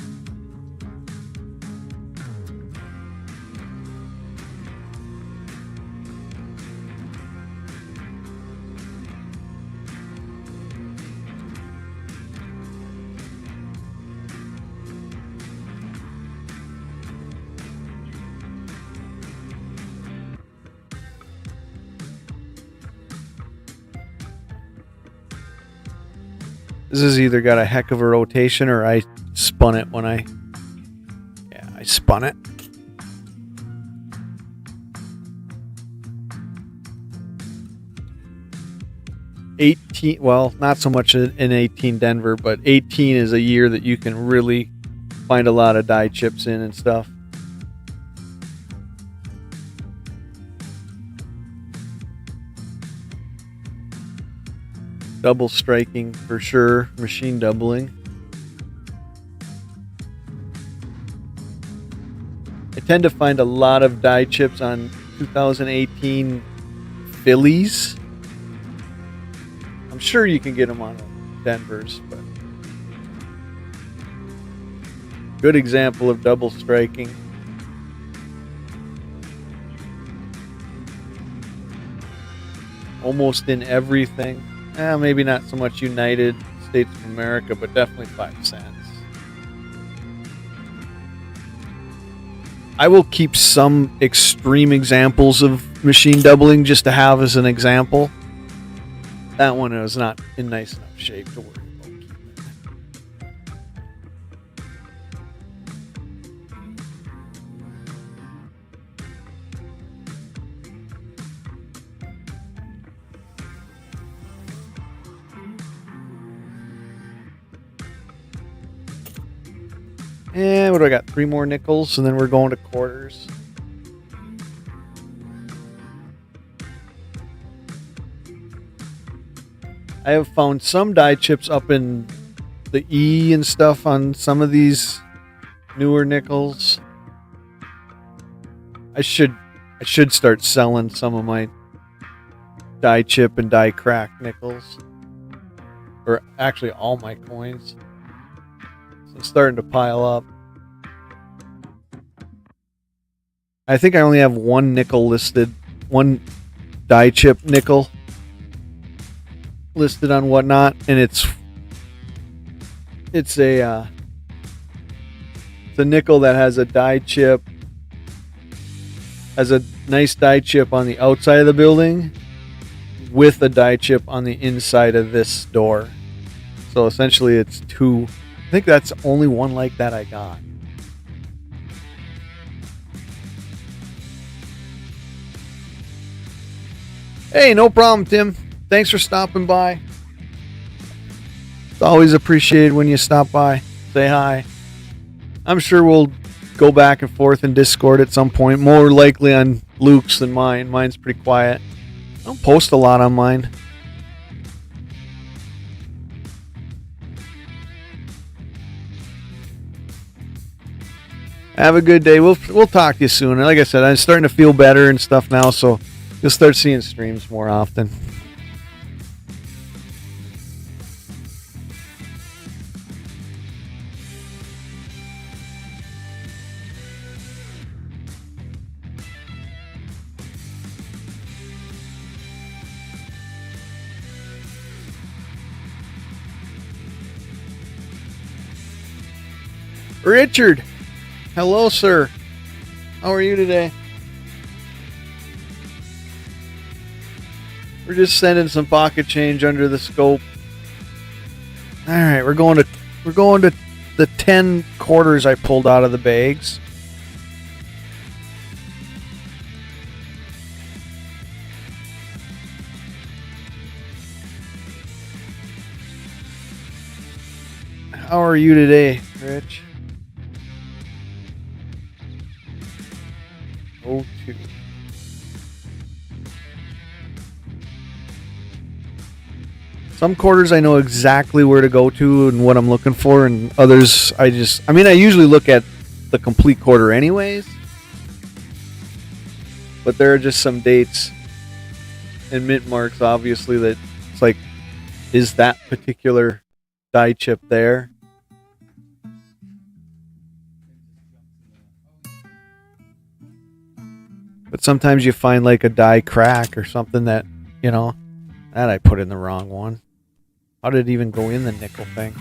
This has either got a heck of a rotation, or I spun it when I spun it. 18, well, not so much in 18 Denver, but 18 is a year that you can really find a lot of die chips in and stuff. Double striking for sure, machine doubling. I tend to find a lot of die chips on 2018 Phillies. I'm sure you can get them on Denver's, but good example of double striking. Almost in everything. Maybe not so much United States of America, but definitely 5 cents. I will keep some extreme examples of machine doubling just to have as an example. That one was not in nice enough shape to worry about. And what do I got? 3 more nickels, and then we're going to quarters. I have found some die chips up in the E and stuff on some of these newer nickels. I should start selling some of my die chip and die crack nickels, or actually all my coins. It's starting to pile up. I think I only have one nickel listed, one die chip nickel listed on Whatnot, and it's a nickel that has a die chip, has a nice die chip on the outside of the building with a die chip on the inside of this door. So essentially it's two. I think that's the only one like that I got. Hey, no problem, Tim. Thanks for stopping by. It's always appreciated when you stop by. Say hi. I'm sure we'll go back and forth in Discord at some point. More likely on Luke's than mine. Mine's pretty quiet. I don't post a lot on mine. Have a good day. We'll talk to you soon. And like I said, I'm starting to feel better and stuff now, so you'll start seeing streams more often. Richard, hello, sir. How are you today? We're just sending some pocket change under the scope. All right, we're going to the 10 quarters I pulled out of the bags. How are you today, Rich? 02. Some quarters I know exactly where to go to and what I'm looking for, and others I usually look at the complete quarter anyways, but there are just some dates and mint marks obviously that it's like, is that particular die chip there? But sometimes you find like a die crack or something that, that I put in the wrong one. How did it even go in the nickel thing?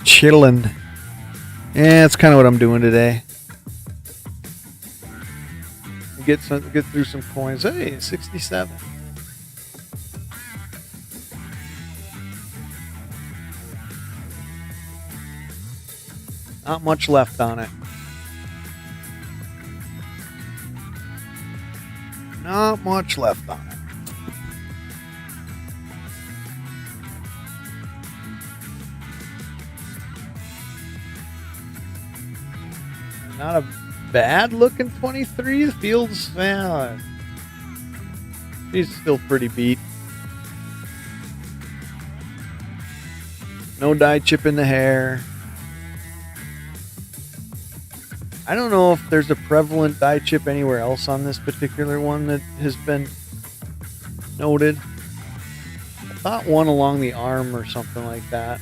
Chillin'. Yeah, that's kind of what I'm doing today. Get through some coins. Hey, 67. Not much left on it. Not much left on it. Not a bad looking 23. It feels, she's still pretty beat. No dye chip in the hair. I don't know if there's a prevalent dye chip anywhere else on this particular one that has been noted. I thought one along the arm or something like that.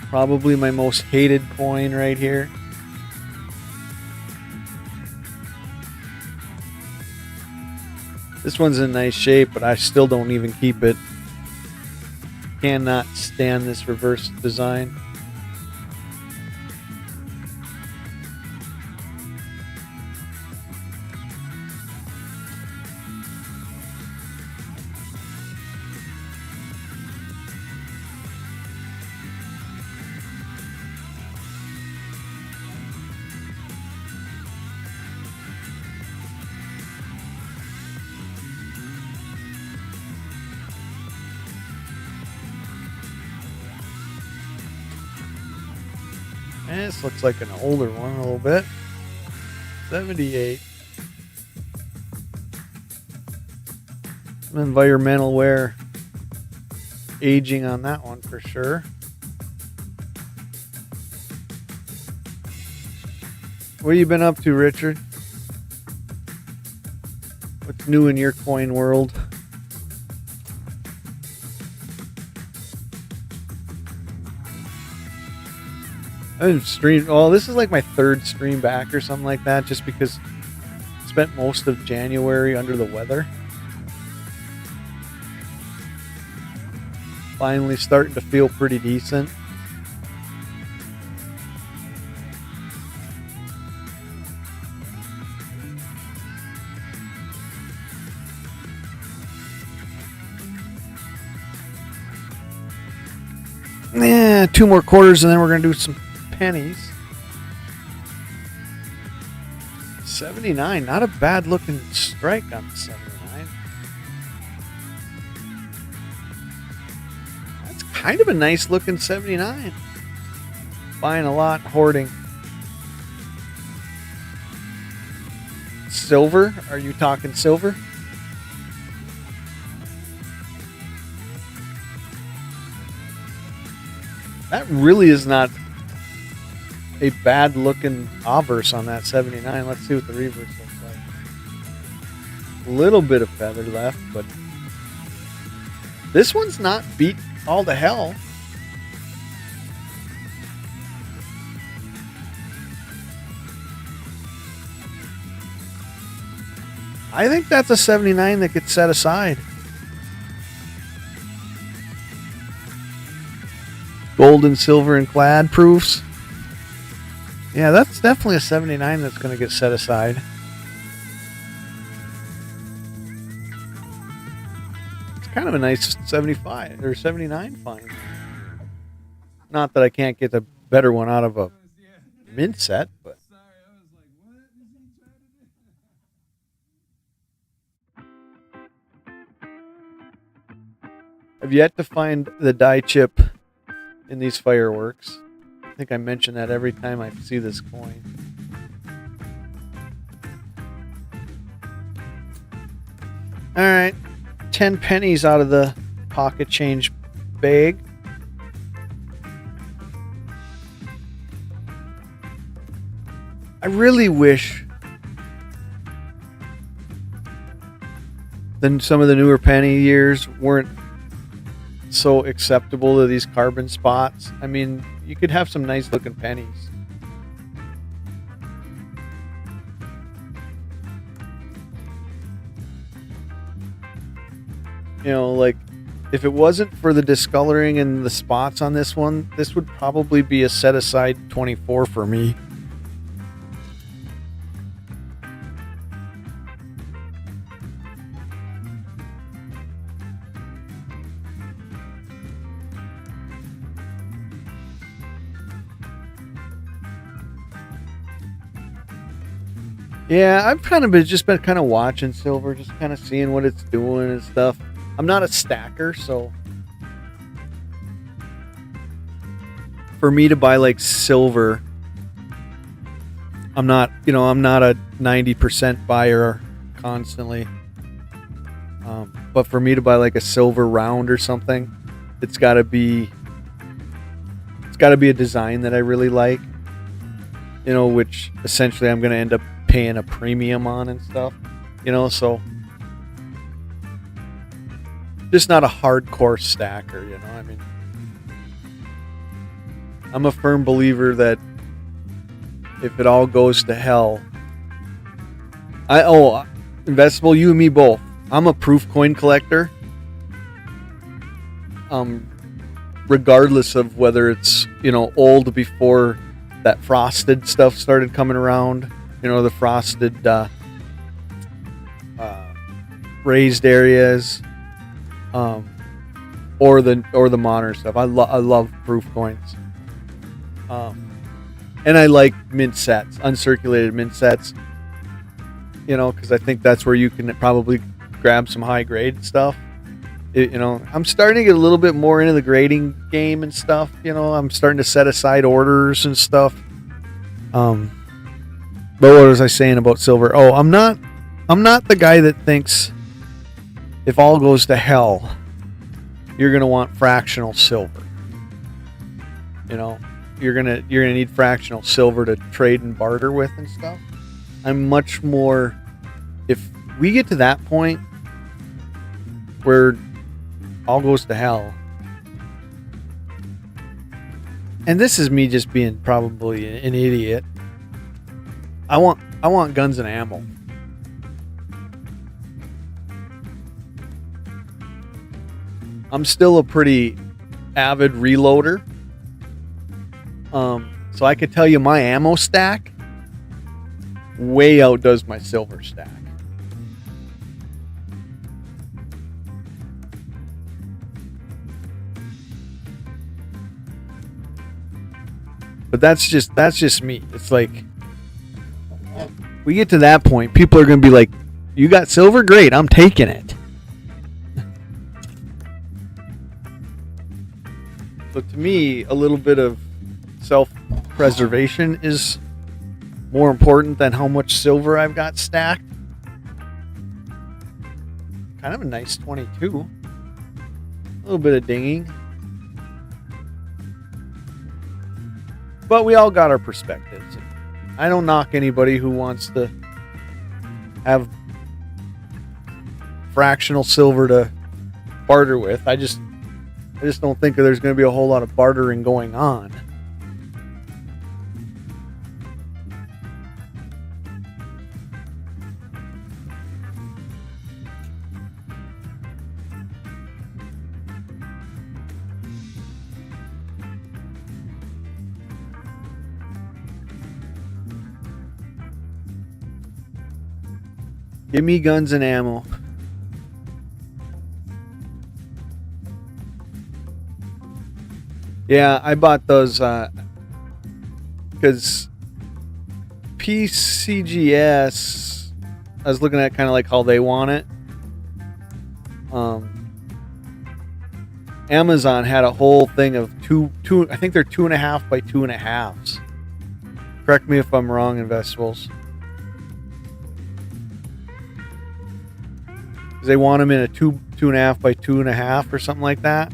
Probably my most hated coin right here. This one's in nice shape, but I still don't even keep it. Cannot stand this reverse design. And this looks like an older one a little bit. 78. Some environmental wear aging on that one for sure. What have you been up to, Richard? What's new in your coin world? I've streamed. Well, this is like my third stream back or something like that, just because I spent most of January under the weather. Finally starting to feel pretty decent. Yeah, 2 more quarters and then we're going to do some pennies. 79, not a bad looking strike on the 79. That's kind of a nice looking 79. Buying a lot, hoarding. Silver? Are you talking silver? That really is not a bad looking obverse on that 79. Let's see what the reverse looks like. A little bit of feather left, but this one's not beat all to hell. I think that's a 79 that gets set aside. Gold and silver and clad proofs. Yeah, that's definitely a 79 that's going to get set aside. It's kind of a nice 75 or 79 find. Not that I can't get a better one out of a mint set, but I've yet to find the dye chip in these fireworks. I think I mention that every time I see this coin. All right, 10 pennies out of the pocket change bag. I really wish that some of the newer penny years weren't so acceptable to these carbon spots. I mean, you could have some nice looking pennies. You know, like if it wasn't for the discoloring and the spots on this one, this would probably be a set aside 24 for me. Yeah, I've kind of been kind of watching silver, just kind of seeing what it's doing and stuff. I'm not a stacker, so for me to buy like silver, I'm not a 90% buyer constantly. But for me to buy like a silver round or something, it's got to be a design that I really like, which essentially I'm going to end up paying a premium on and stuff, so just not a hardcore stacker, I mean, I'm a firm believer that if it all goes to hell, investable, you and me both. I'm a proof coin collector. Regardless of whether it's, old before that frosted stuff started coming around, the frosted raised areas, or the modern stuff. I love proof coins. And I like mint sets, uncirculated mint sets, because I think that's where you can probably grab some high grade stuff. I'm starting to get a little bit more into the grading game and stuff. I'm starting to set aside orders and stuff. But what was I saying about silver? Oh, I'm not the guy that thinks if all goes to hell, you're gonna want fractional silver. You're gonna need fractional silver to trade and barter with and stuff. I'm much more, if we get to that point where all goes to hell, and this is me just being probably an idiot, I want guns and ammo. I'm still a pretty avid reloader. So I could tell you my ammo stack way outdoes my silver stack. But that's just me. It's like, we get to that point, people are going to be like, you got silver? Great, I'm taking it. So to me, a little bit of self-preservation is more important than how much silver I've got stacked. Kind of a nice 22. A little bit of dinging. But we all got our perspectives. I don't knock anybody who wants to have fractional silver to barter with. I just don't think there's going to be a whole lot of bartering going on. Give me guns and ammo. Yeah, I bought those because PCGS, I was looking at kind of like how they want it. Amazon had a whole thing of two. I think they're 2.5 by 2.5s. Correct me if I'm wrong, Investables. They want them in a 2.5 by 2.5 or something like that.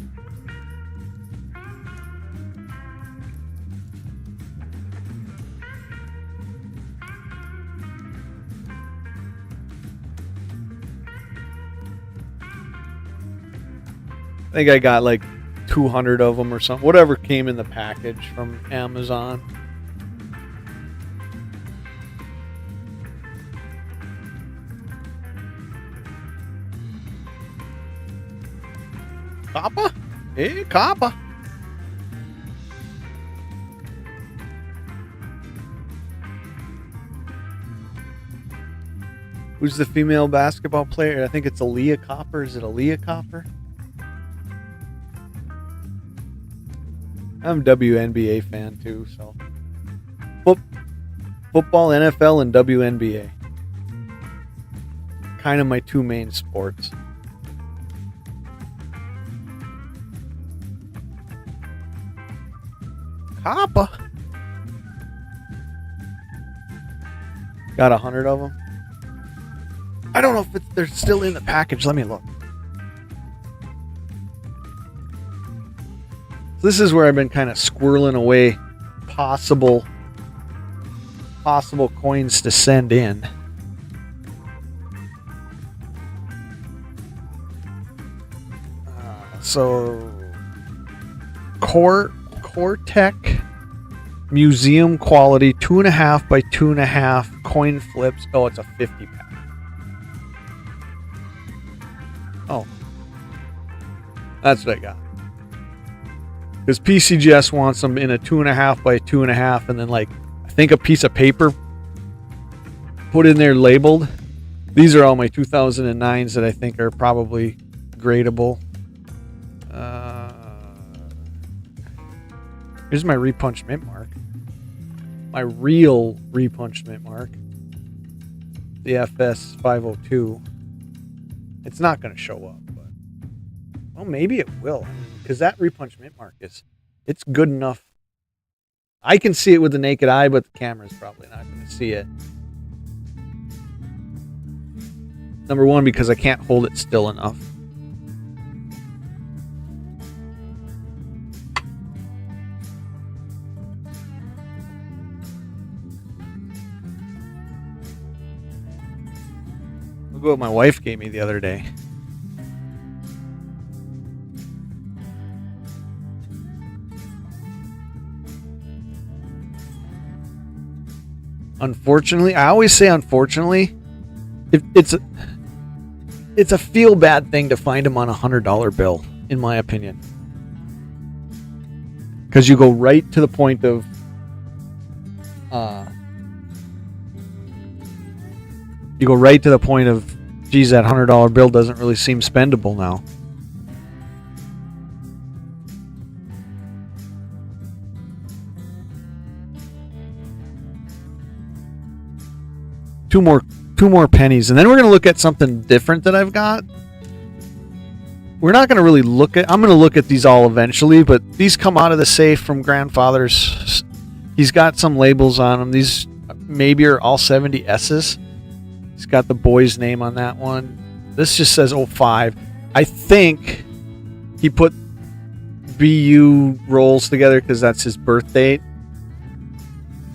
I think I got like 200 of them or something. Whatever came in the package from Amazon. Copper? Hey, copper. Who's the female basketball player? I think it's Aaliyah Copper. Is it Aaliyah Copper? I'm a WNBA fan too, so. Football, NFL, and WNBA. kind of my two main sports. Copper. Got 100 of them. I don't know if they're still in the package. Let me look. This is where I've been kind of squirreling away possible coins to send in. So Cortec museum quality 2.5 by 2.5 coin flips. Oh, it's a 50 pack. Oh, that's what I got. Because PCGS wants them in a 2.5 by 2.5, and then like I think a piece of paper put in there labeled. These are all my 2009s that I think are probably gradable. Here's my repunched mint mark. My real repunched mint mark. The FS 502. It's not going to show up, but well, maybe it will, because that repunched mint mark it's good enough. I can see it with the naked eye, but the camera's probably not going to see it. Number one, because I can't hold it still enough. Look what my wife gave me the other day. Unfortunately, I always say unfortunately, it's a feel bad thing to find them on a $100 bill, in my opinion, because you go right to the point of geez, that $100 bill doesn't really seem spendable now. Two more pennies, and then we're going to look at something different that I've got. We're not going to really look at. I'm going to look at these all eventually, but these come out of the safe from grandfather's. He's got some labels on them. These maybe are all 70 S's. He's got the boy's name on that one. This just says 05. I think he put BU rolls together because that's his birth date.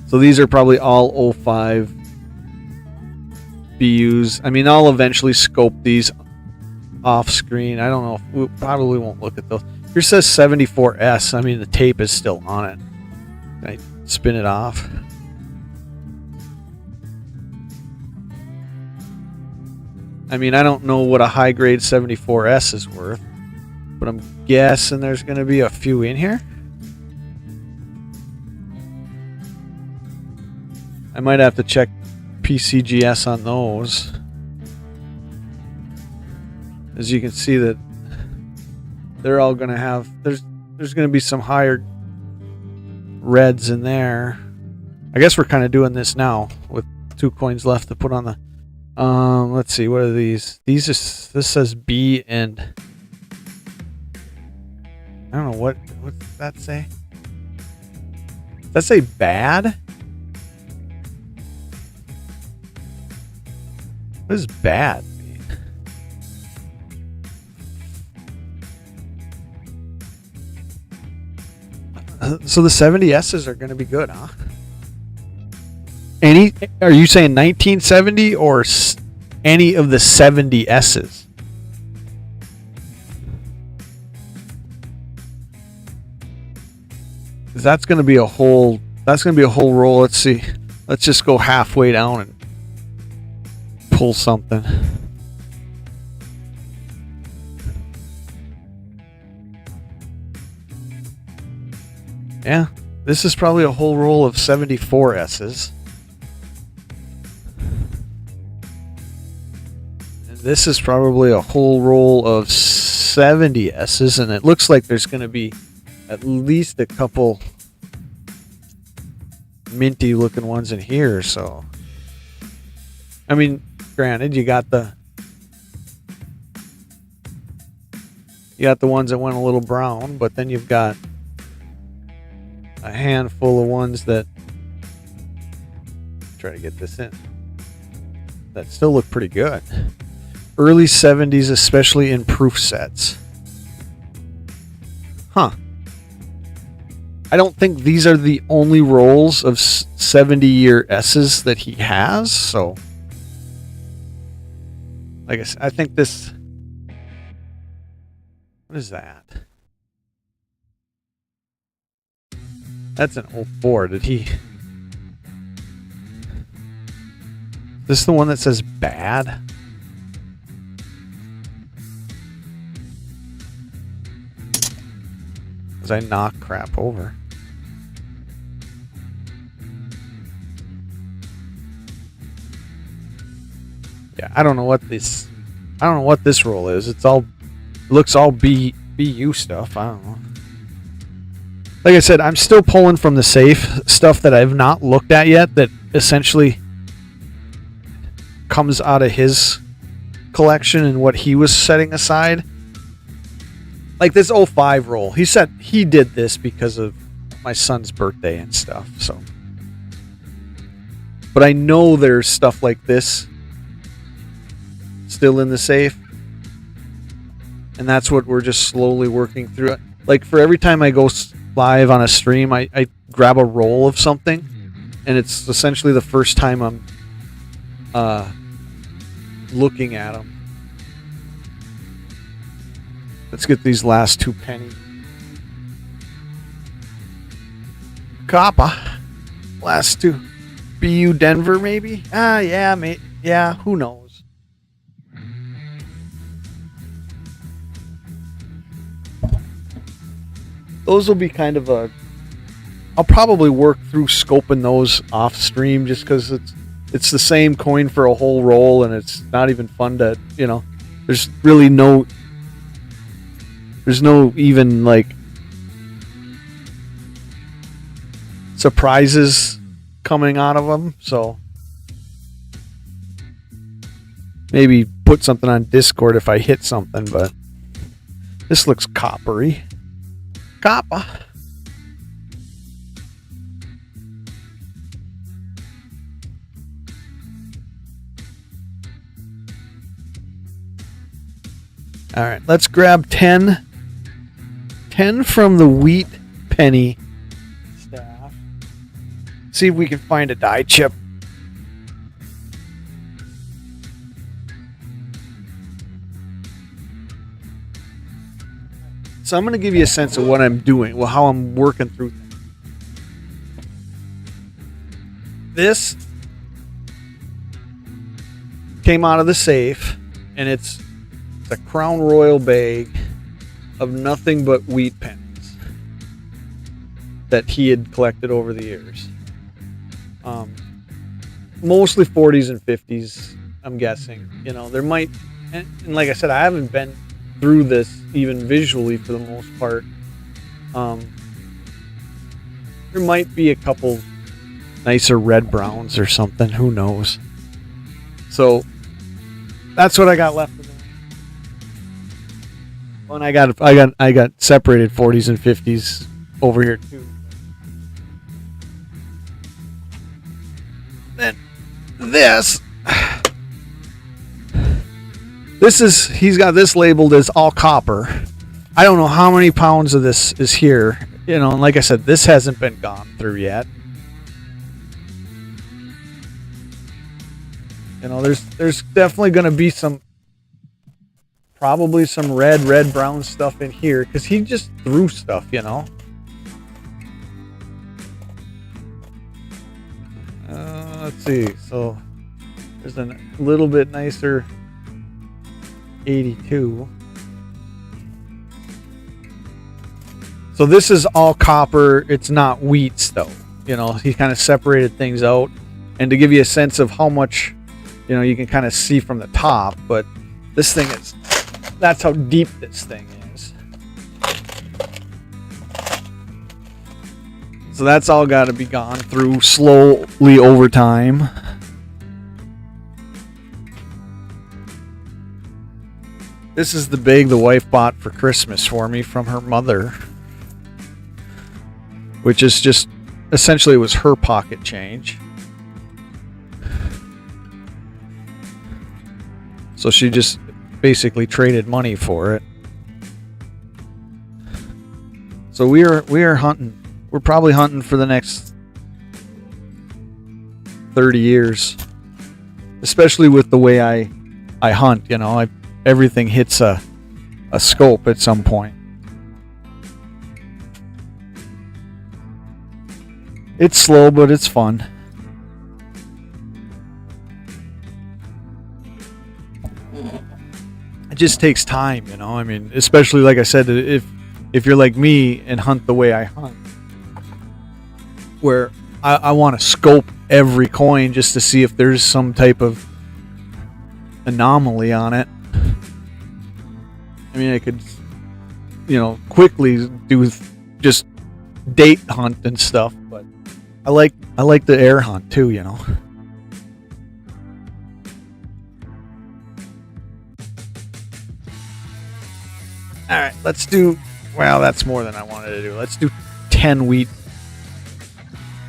So these are probably all 05 BUs. I mean, I'll eventually scope these off screen. I don't know. We probably won't look at those. Here says 74S. I mean, the tape is still on it. Can I spin it off? I mean, I don't know what a high grade 74S is worth, but I'm guessing there's going to be a few in here. I might have to check PCGS on those. As you can see that they're all going to have, there's going to be some higher reds in there. I guess we're kind of doing this now with 2 coins left to put on the let's see, what are these? This says B, and I don't know what's that say? Does that say bad? What does bad mean? So the 70S's are going to be good, huh? Are you saying 1970 or any of the 70S's? That's going to be a whole roll. Let's see. Let's just go halfway down and pull something. Yeah, this is probably a whole roll of 74S's. This is probably a whole roll of 70S's, and it looks like there's going to be at least a couple minty looking ones in here. So, I mean, granted, you got the You got the ones that went a little brown, but then you've got a handful of ones that, try to get this in, that still look pretty good. Early 70s, especially in proof sets. Huh. I don't think these are the only rolls of 70-year S's that he has, so like I said, I think this, what is that? That's an 04. Did he, is this the one that says bad? Because I knock crap over. Yeah, I don't know what this roll is. It looks all BU stuff. I don't know. Like I said, I'm still pulling from the safe stuff that I've not looked at yet, that essentially comes out of his collection and what he was setting aside. Like this 05 roll. He said he did this because of my son's birthday and stuff. So, but I know there's stuff like this still in the safe, and that's what we're just slowly working through. Like for every time I go live on a stream, I grab a roll of something, and it's essentially the first time I'm looking at them. Let's get these last 2 penny. Coppa. Last 2. BU Denver, maybe? Yeah, mate. Yeah, who knows? Those will be kind of a... I'll probably work through scoping those off stream just because it's the same coin for a whole roll, and it's not even fun to, there's really no... There's no even, like, surprises coming out of them, so maybe put something on Discord if I hit something, but this looks coppery. Copper. All right, let's grab 10 from the wheat penny staff. See if we can find a die chip. So I'm going to give you a sense of what I'm doing, how I'm working through things. This came out of the safe, and it's a Crown Royal bag of nothing but wheat pennies that he had collected over the years. Mostly 40s and 50s, I'm guessing. There might, and like I said, I haven't been through this even visually for the most part. There might be a couple nicer red browns or something, who knows. So that's what I got left of them. Well, and I got separated 40s and 50s over here too. Then this is, he's got this labeled as all copper. I don't know how many pounds of this is here, and like I said, this hasn't been gone through yet. There's definitely going to be probably some red brown stuff in here, because he just threw stuff, let's see. So there's a little bit nicer 82. So this is all copper. It's not wheats though. He kind of separated things out, and to give you a sense of how much, you can kind of see from the top, but this thing is, that's how deep this thing is. So that's all got to be gone through slowly over time. This is the bag the wife bought for Christmas for me from her mother, which is just essentially it was her pocket change. So she just basically traded money for it. So we are hunting. We're probably hunting for the next 30 years, especially with the way I hunt. You know, everything hits a scope at some point. It's slow, but it's fun. It just takes time, you know. I mean, especially like I said, if you're like me and hunt the way I hunt, where I want to scope every coin just to see if there's some type of anomaly on it. I mean, I could, you know, quickly do just date hunt and stuff, but I like the air hunt too, you know. All right, let's do. Well, that's more than I wanted to do. Let's do 10 wheat.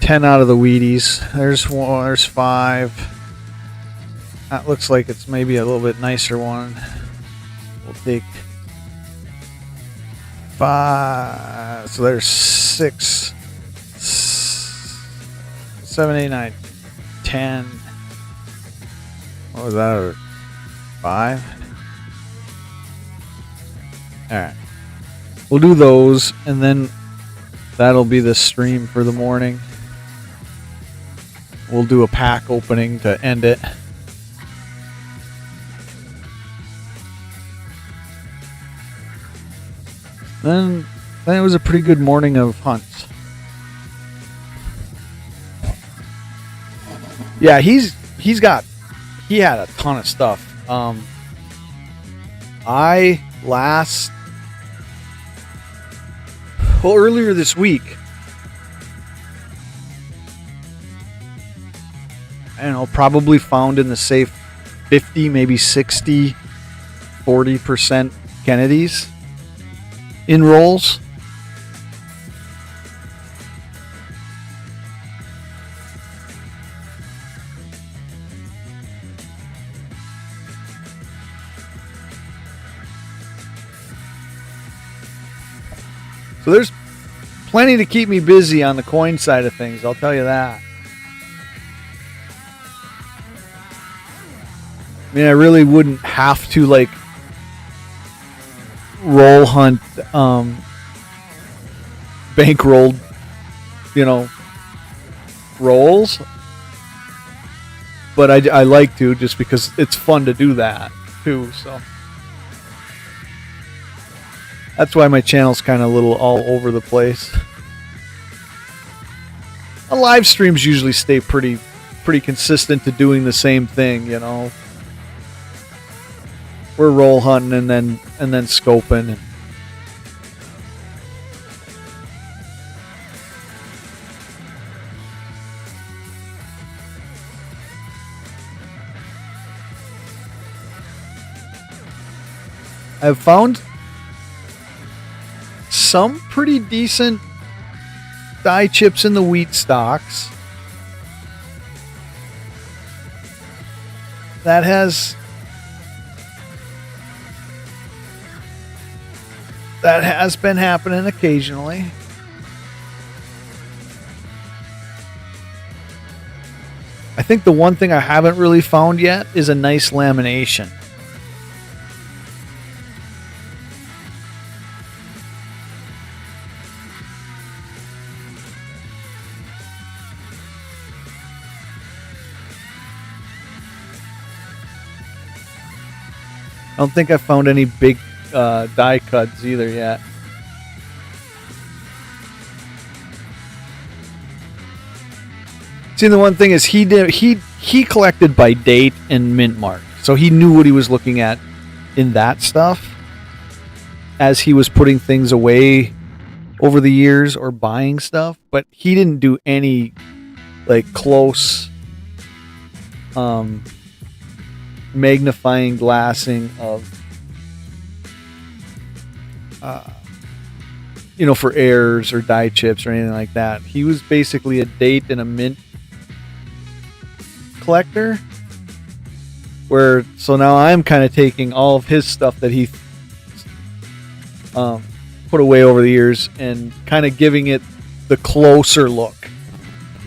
10 out of the Wheaties. There's 5. That looks like it's maybe a little bit nicer one. We'll take 5. So there's 6, 7, 8, 9, 10. What was that? 5? Alright. We'll do those, and then that'll be the stream for the morning. We'll do a pack opening to end it. Then it was a pretty good morning of hunts. Yeah, he had a ton of stuff. Earlier this week, I don't know, probably found in the safe 50, maybe 60, 40% Kennedys in rolls. So there's plenty to keep me busy on the coin side of things, I'll tell you that. I mean, I really wouldn't have to like roll hunt bankrolled, you know, rolls, but I like to, just because it's fun to do that too. So that's why my channel's kind of a little all over the place. The live streams usually stay pretty consistent to doing the same thing, you know. We're roll hunting and then scoping. I've found some pretty decent die chips in the wheat stocks. That has been happening occasionally. I think the one thing I haven't really found yet is a nice lamination. I don't think I've found any big die cuts either yet. See, the one thing is he collected by date and mint mark, so he knew what he was looking at in that stuff as he was putting things away over the years or buying stuff, but he didn't do any like close magnifying glassing of for airs or die chips or anything like that. He was basically a date and a mint collector. So now I'm kind of taking all of his stuff that he put away over the years and kind of giving it the closer look,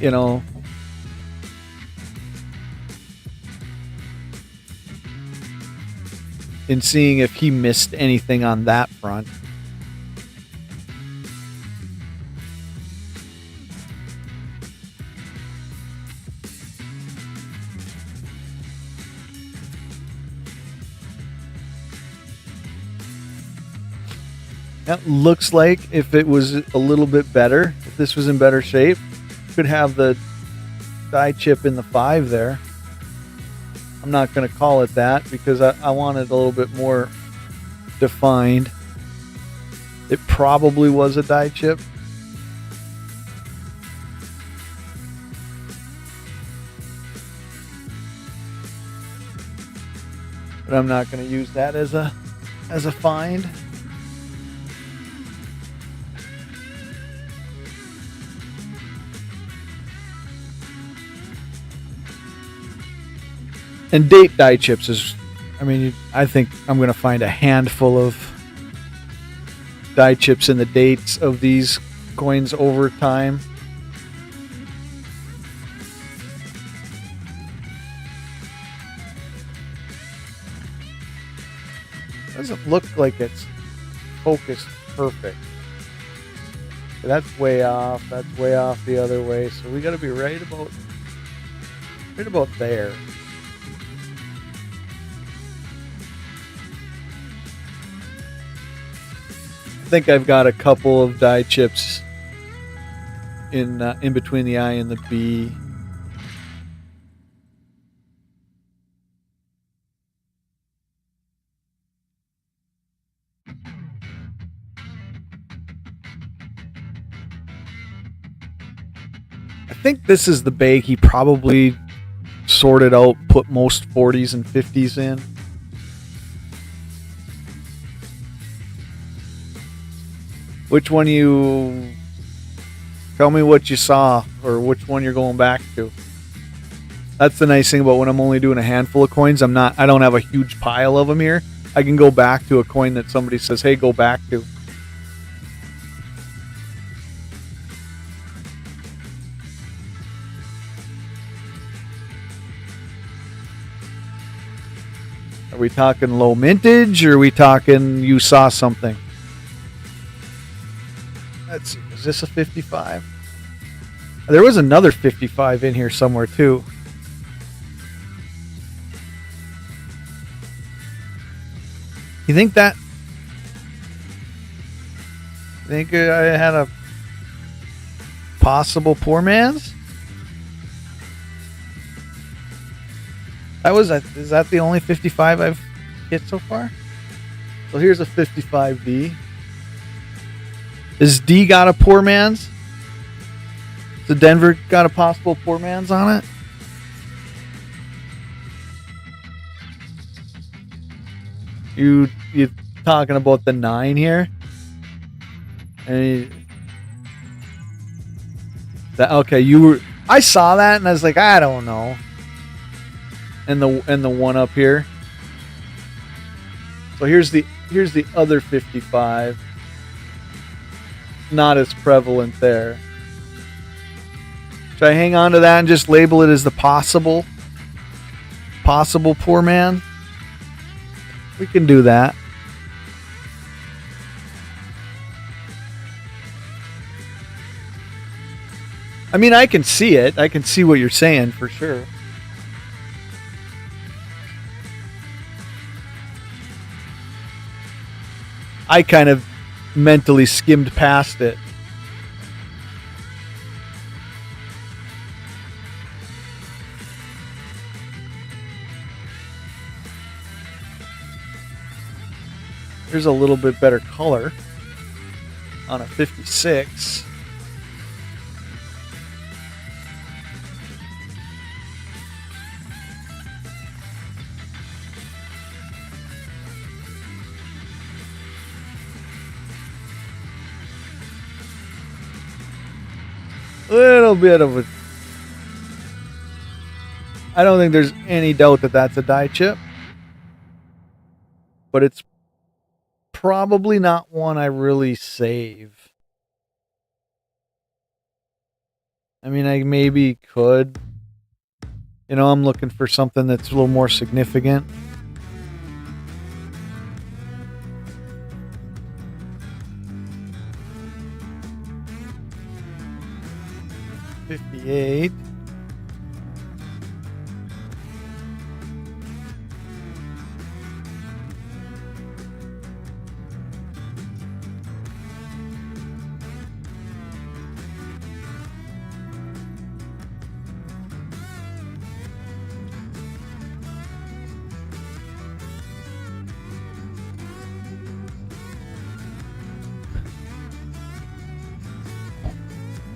and seeing if he missed anything on that front. That looks like if it was a little bit better, if this was in better shape, could have the die chip in the 5 there. I'm not going to call it that because I want it a little bit more defined. It probably was a die chip. But I'm not going to use that as a find. And date die chips I think I'm going to find a handful of die chips in the dates of these coins over time. Doesn't look like it's focused perfect. That's way off. That's way off the other way. So we got to be right about there. I think I've got a couple of die chips in between the I and the B. I think this is the bag he probably sorted out, put most 40s and 50s in. Which one tell me what you saw or which one you're going back to. That's the nice thing about when I'm only doing a handful of coins. I don't have a huge pile of them here. I can go back to a coin that somebody says, hey, go back to. Are we talking low mintage or are we talking you saw something? Let's see, is this a 55? There was another 55 in here somewhere too. You think I had a possible poor man's? Is that the only 55 I've hit so far? So here's a 55D. Is D got a poor man's? So Denver got a possible poor man's on it? You talking about the 9 here? I saw that and I was like, I don't know. And the one up here. So here's the other 55. Not as prevalent there. Should I hang on to that and just label it as the possible poor man? We can do that. I mean, I can see it. I can see what you're saying for sure. I kind of mentally skimmed past it. Here's a little bit better color on a 56. little bit of a... I don't think there's any doubt that that's a die chip. But it's probably not one I really save. I mean, I maybe could. You know, I'm looking for something that's a little more significant. $58.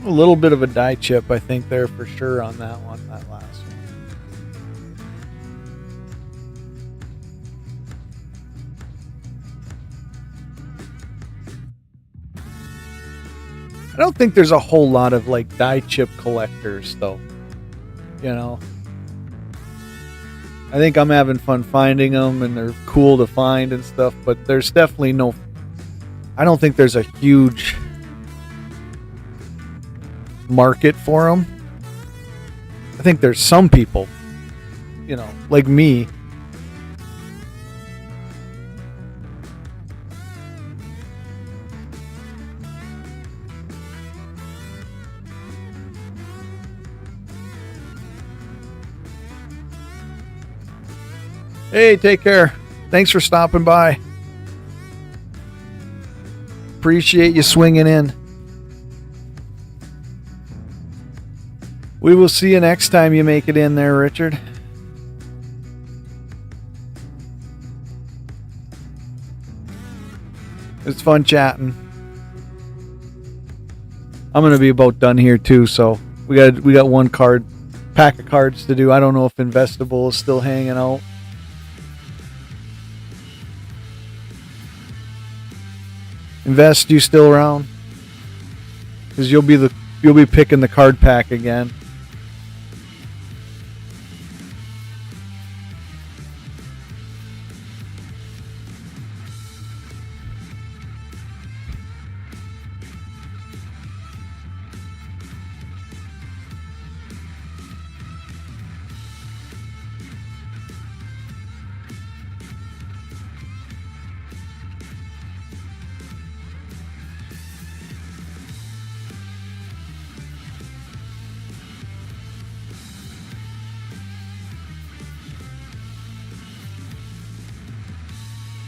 A little bit of a die chip, I think, there for sure on that one, that last one. I don't think there's a whole lot of like die chip collectors, though. You know, I think I'm having fun finding them, and they're cool to find and stuff. But there's definitely no. I don't think there's a huge market for them. I think there's some people, you know, like me. Hey, take care. Thanks for stopping by. Appreciate you swinging in. We will see you next time you make it in there, Richard. It's fun chatting. I'm gonna be about done here too, so we got one pack of cards to do. I don't know if Investable is still hanging out. Invest, you still around? Because you'll be picking the card pack again.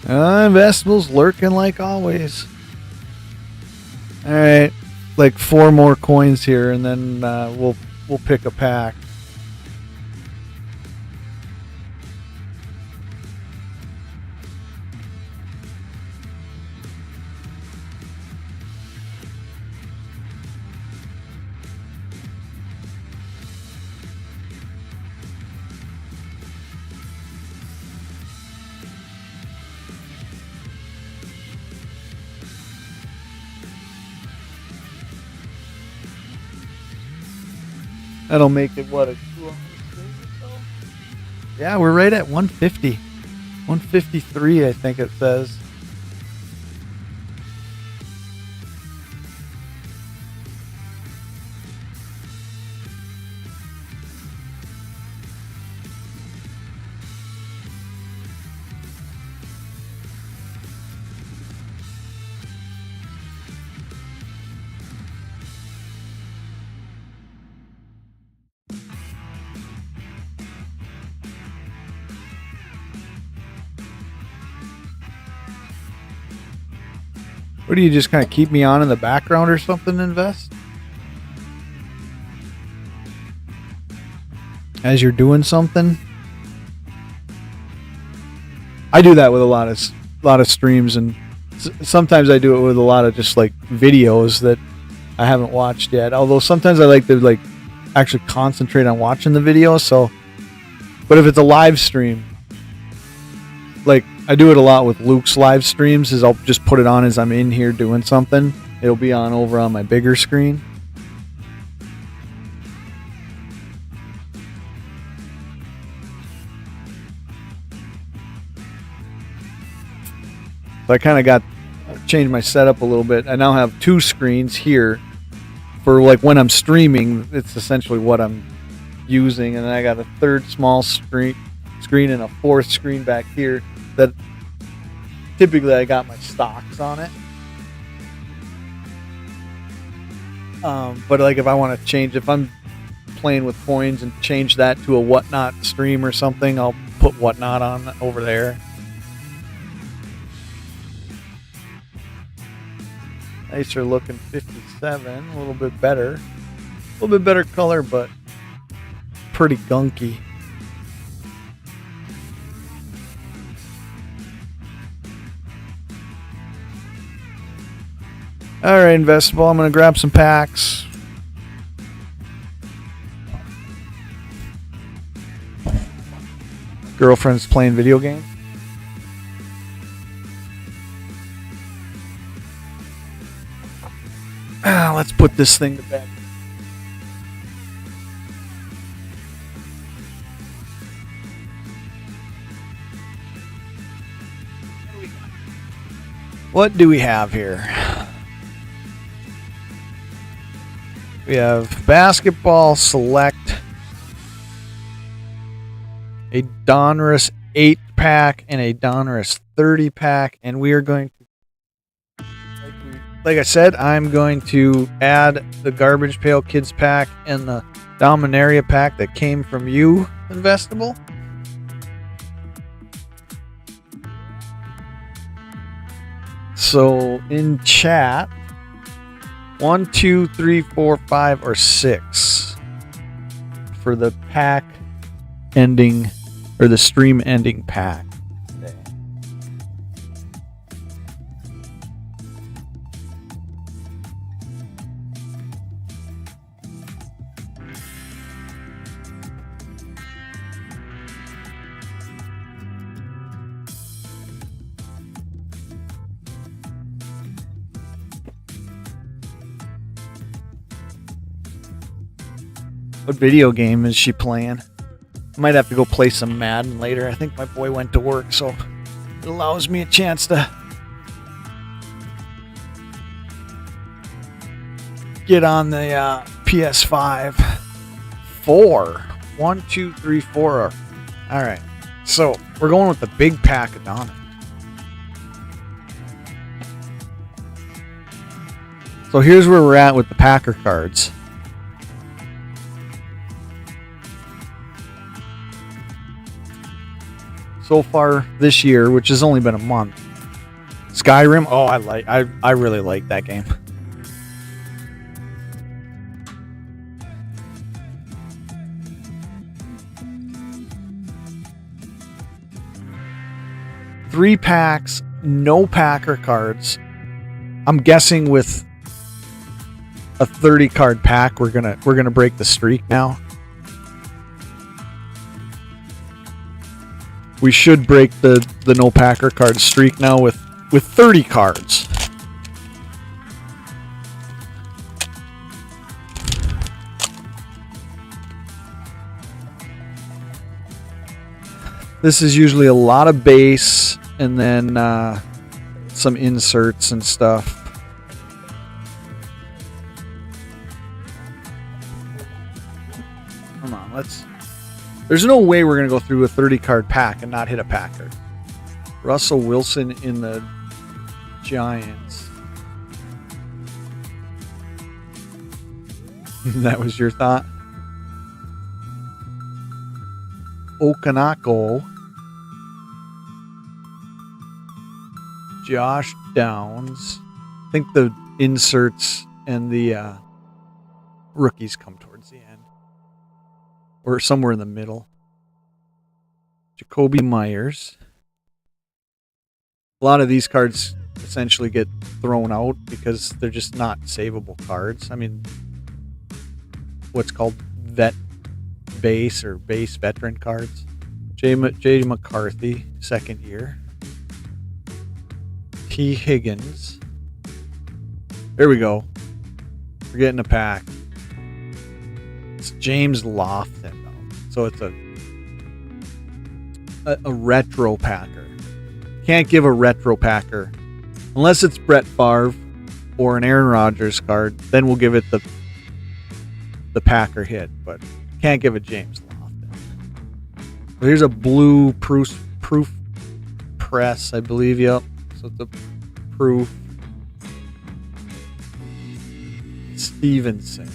Investables lurking like always. Alright, like 4 more coins here, and then we'll pick a pack. That'll make it, what, a 200 or so? Yeah, we're right at 150. 153, I think it says. What do you just kind of keep me on in the background or something, Invest? As you're doing something? I do that with a lot of streams, and sometimes I do it with a lot of just like videos that I haven't watched yet. Although sometimes I like to like actually concentrate on watching the video. So, but if it's a live stream, like I do it a lot with Luke's live streams, is I'll just put it on as I'm in here doing something. It'll be on over on my bigger screen. So I kind of changed my setup a little bit. I now have 2 screens here for like when I'm streaming. It's essentially what I'm using, and then I got a 3rd small screen and a 4th screen back here that typically I got my stocks on it. But like if I want to change, if I'm playing with coins and change that to a Whatnot stream or something, I'll put Whatnot on over there. Nicer looking 57, a little bit better color, but pretty gunky. All right, Investable, I'm going to grab some packs. Girlfriend's playing video game. Let's put this thing to bed. What do we have here? We have basketball select, a Donruss 8-pack, and a Donruss 30-pack, and we are going to, like I said, I'm going to add the Garbage Pail Kids pack and the Dominaria pack that came from you, Investable. So in chat, 1, 2, 3, 4, 5, or 6 for the pack ending, or the stream ending pack. What video game is she playing? I might have to go play some Madden later. I think my boy went to work, so it allows me a chance to get on the PS5. 4. 1, 2, 3, 4. All right. So we're going with the big pack of Donna. So here's where we're at with the Packer cards. So far this year, which has only been a month. Skyrim, oh, I really like that game. Three packs, no Packer cards. I'm guessing with a 30 card pack, we're gonna break the streak now. We should break the no Packer card streak now with 30 cards. This is usually a lot of base and then some inserts and stuff. Come on, let's... There's no way we're going to go through a 30-card pack and not hit a Packer. Russell Wilson in the Giants. That was your thought? Okanako. Josh Downs. I think the inserts and the rookies come towards the end. Or somewhere in the middle. Jacoby Myers. A lot of these cards essentially get thrown out because they're just not savable cards. I mean, what's called vet base or base veteran cards. J. McCarthy, second year. T. Higgins. There we go. We're getting a pack. It's James Lofton, though. So it's a retro Packer. Can't give a retro packer. Unless it's Brett Favre or an Aaron Rodgers card, then we'll give it the Packer hit, but can't give it James Lofton. Well, here's a blue proof press, I believe. Yep. So it's a proof Stevenson.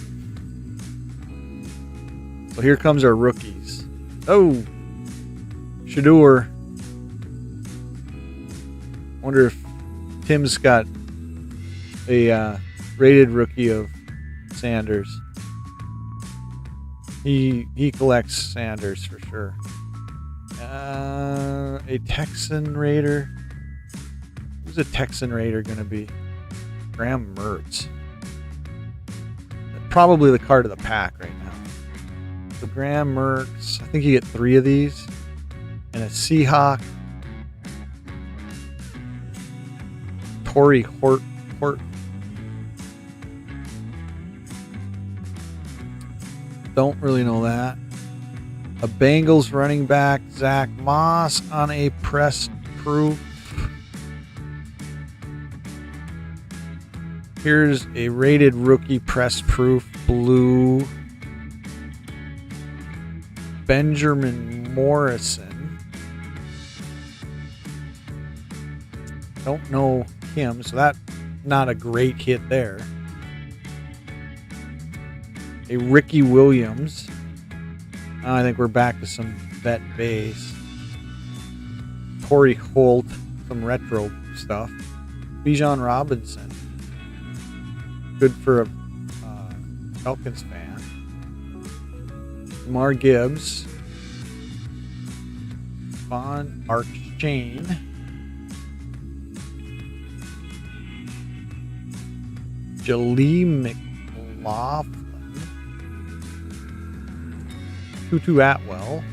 So here comes our rookies. Oh, Shador. Wonder if Tim's got a rated rookie of Sanders. He collects Sanders for sure. A Texan Raider. Who's a Texan Raider going to be? Graham Mertz. Probably the card of the pack right now. So Graham Mertz. I think you get 3 of these. And a Seahawk. Torrey Hort. Don't really know that. A Bengals running back, Zach Moss on a pressed proof. Here's a rated rookie pressed proof blue. Benjamin Morrison. Don't know him, so that's not a great hit there. A Ricky Williams. I think we're back to some vet base. Torrey Holt, some retro stuff. Bijan Robinson. Good for a Falcons fan. Mar Gibbs. Von Archchain. Jalee McLaughlin. Tutu Atwell.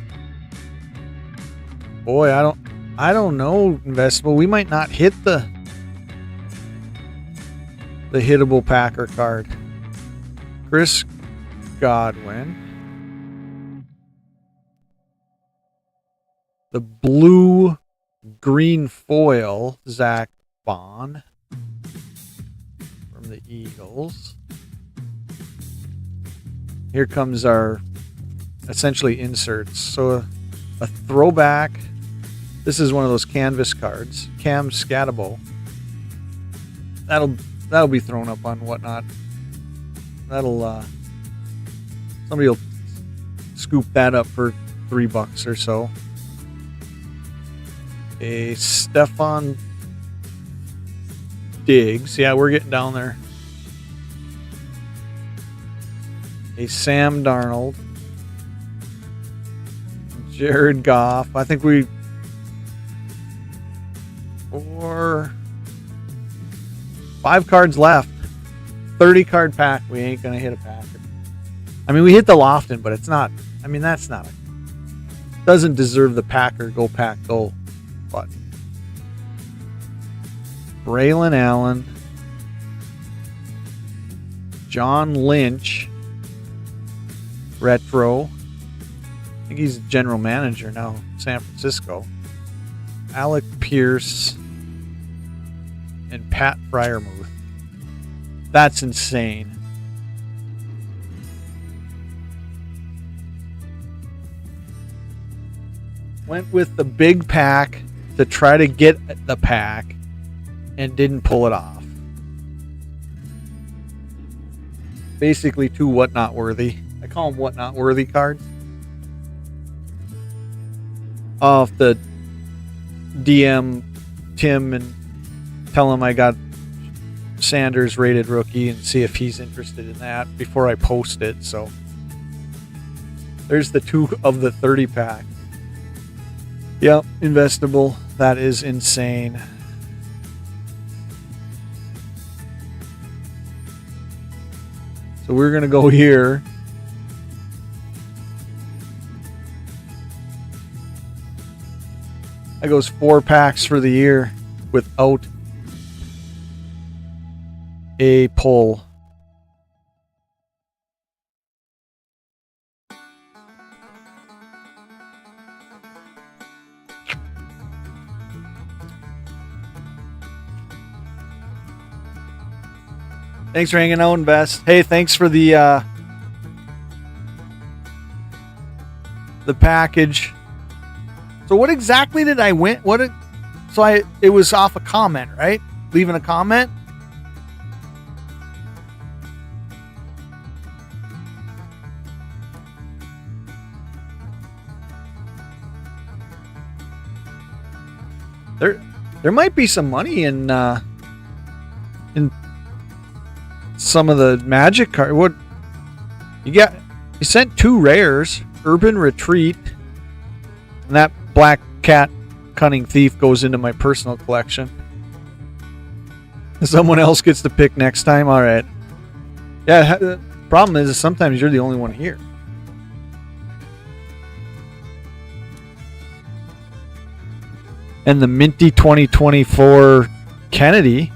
Boy, I don't know, Investable. We might not hit the hittable Packer card. Chris Godwin. The blue green foil, Zach Bond from the Eagles. Here comes our essentially inserts. So a throwback. This is one of those canvas cards. Cam Scatabo. That'll be thrown up on Whatnot. Somebody will scoop that up for $3 or so. A Stephon Diggs. Yeah, we're getting down there. A Sam Darnold. Jared Goff. I think we... Or 5 cards left. 30 card pack. We ain't going to hit a Packer. I mean, we hit the Lofton, but it's not... I mean, that's not... Doesn't deserve the Packer Go Pack Go button. Braylon Allen. John Lynch. Retro. I think he's general manager now, San Francisco. Alec Pierce and Pat Fryermuth. That's insane. Went with the big pack to try to get the pack and didn't pull it off. Basically 2 Whatnot worthy. I call them Whatnot worthy cards. Off the DM Tim and tell him I got Sanders rated rookie and see if he's interested in that before I post it. So there's the 2 of the 30 pack. Yep, investable. That is insane. So we're going to go here. That goes 4 packs for the year without a pull. Thanks for hanging out, Invest. Hey, thanks for the package. So what exactly did I win? It was off a comment, right? Leaving a comment. There might be some money in some of the magic card. What you got? You sent 2 rares, Urban Retreat, and that Black Cat Cunning Thief goes into my personal collection. Someone else gets to pick next time. All right. Yeah. The problem is sometimes you're the only one here. And the Minty 2024 Kennedy.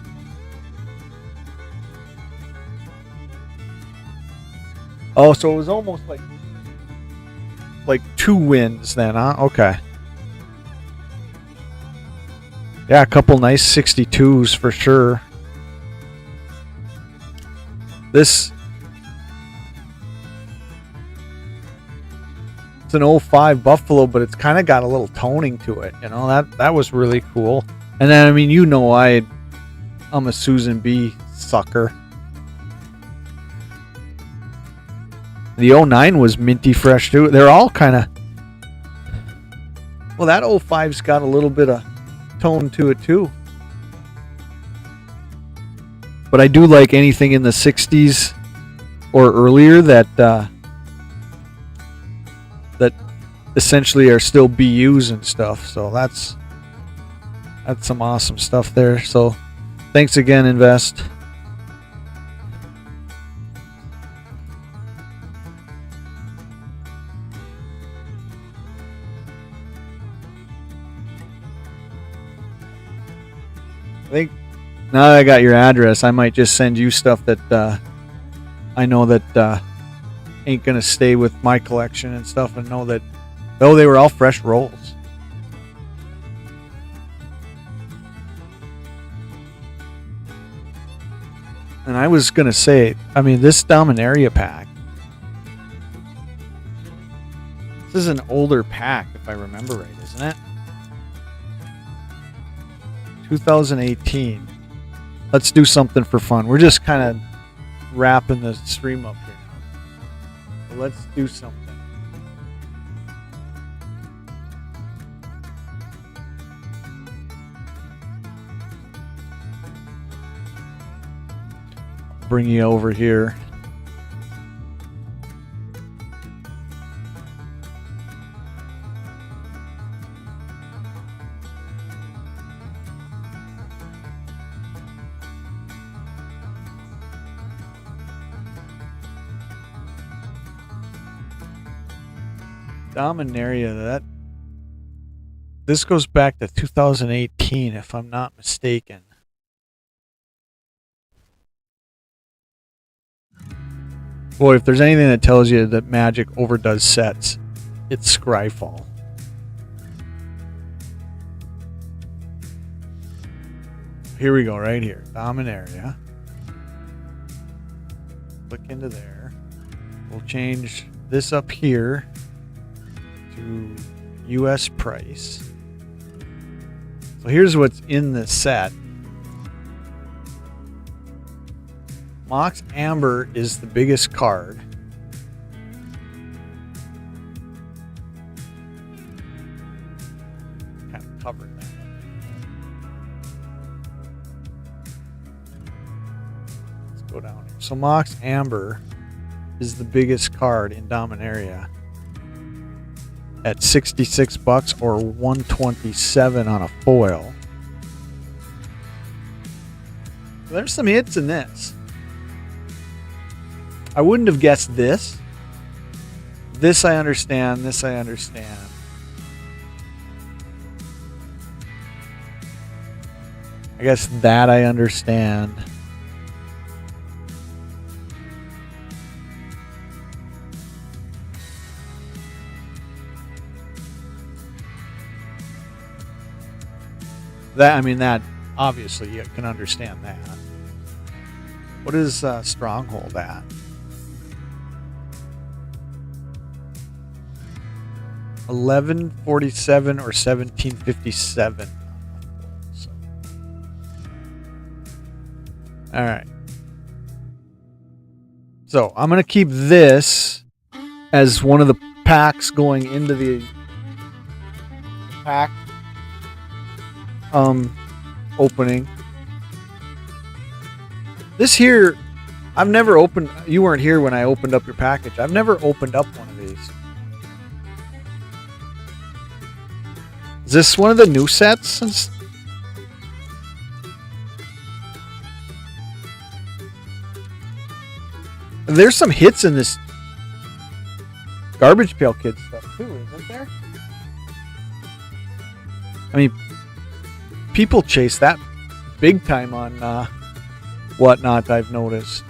Oh, so it was almost like 2 wins then, huh? Okay. Yeah, a couple nice 62s for sure. It's an 05 Buffalo, but it's kind of got a little toning to it. You know, that was really cool. And then, I mean, you know, I'm a Susan B sucker. The 09 was minty fresh too. They're all kind of... Well, that 05's got a little bit of tone to it too. But I do like anything in the 60s or earlier that essentially are still BUs and stuff. So that's some awesome stuff there. So thanks again, Invest. I think now that I got your address, I might just send you stuff that I know that ain't gonna stay with my collection and stuff, and know that they were all fresh rolls. And I was gonna say, I mean, this Dominaria pack, this is an older pack if I remember right, isn't it? 2018. Let's do something for fun. We're just kind of wrapping the stream up here now. So let's do something. Bring you over here. Dominaria, this goes back to 2018 if I'm not mistaken. Boy, if there's anything that tells you that Magic overdoes sets, it's Scryfall. Here we go, right here. Dominaria. Click into there. We'll change this up here to US price. So here's what's in this set. Mox Amber is the biggest card. Kind of covered that. Let's go down here. So Mox Amber is the biggest card in Dominaria at $66 or $127 on a foil. There's some hits in this. I wouldn't have guessed this. This I understand. This I understand. I guess that I understand. That, I mean, that obviously you can understand that. What is Stronghold at? $11.47 or $17.57. So. All right. So I'm gonna keep this as one of the packs going into the pack opening. This here, I've never opened. You weren't here when I opened up your package. I've never opened up one of these. Is this one of the new sets? There's some hits in this Garbage Pail Kids stuff too, isn't there? I mean, people chase that big time on Whatnot, I've noticed.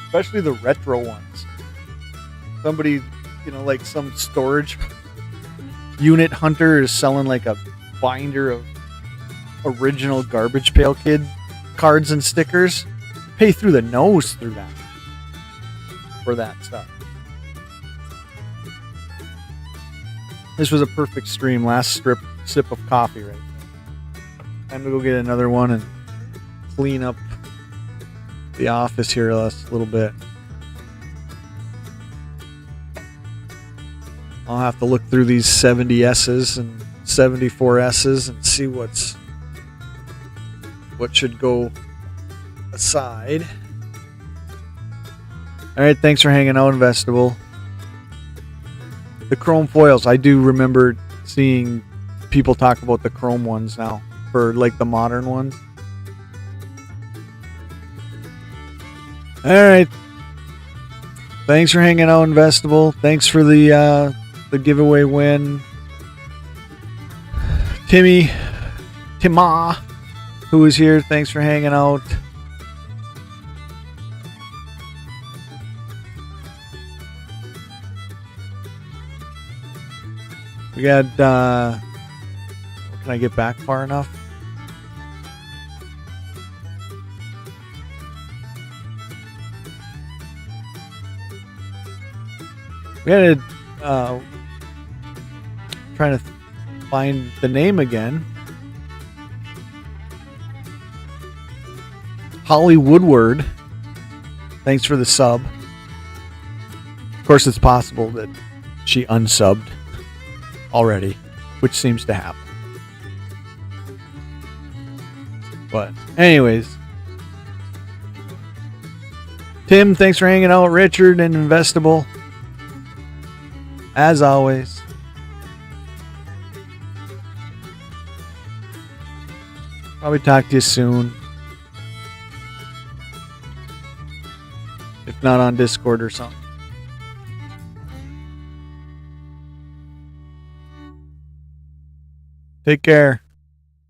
Especially the retro ones. Somebody, like some storage unit hunter is selling like a binder of original Garbage Pail Kid cards and stickers. Pay through the nose through that. For that stuff. This was a perfect stream. Last sip of coffee right there. Time to go get another one and clean up the office here a little bit. I'll have to look through these 70S's and 74S's and see what should go aside. All right, thanks for hanging out, Investable. The chrome foils, I do remember seeing people talk about the chrome ones now for like the modern ones. All right. Thanks for hanging out, Investable. Thanks for the giveaway win. Tima, who is here, thanks for hanging out. We got, can I get back far enough? We had trying to find the name again. Holly Woodward. Thanks for the sub. Of course, it's possible that she unsubbed already, which seems to happen. But anyways, Tim, thanks for hanging out. Richard and Investable, as always. Probably talk to you soon, if not on Discord or something. Take care.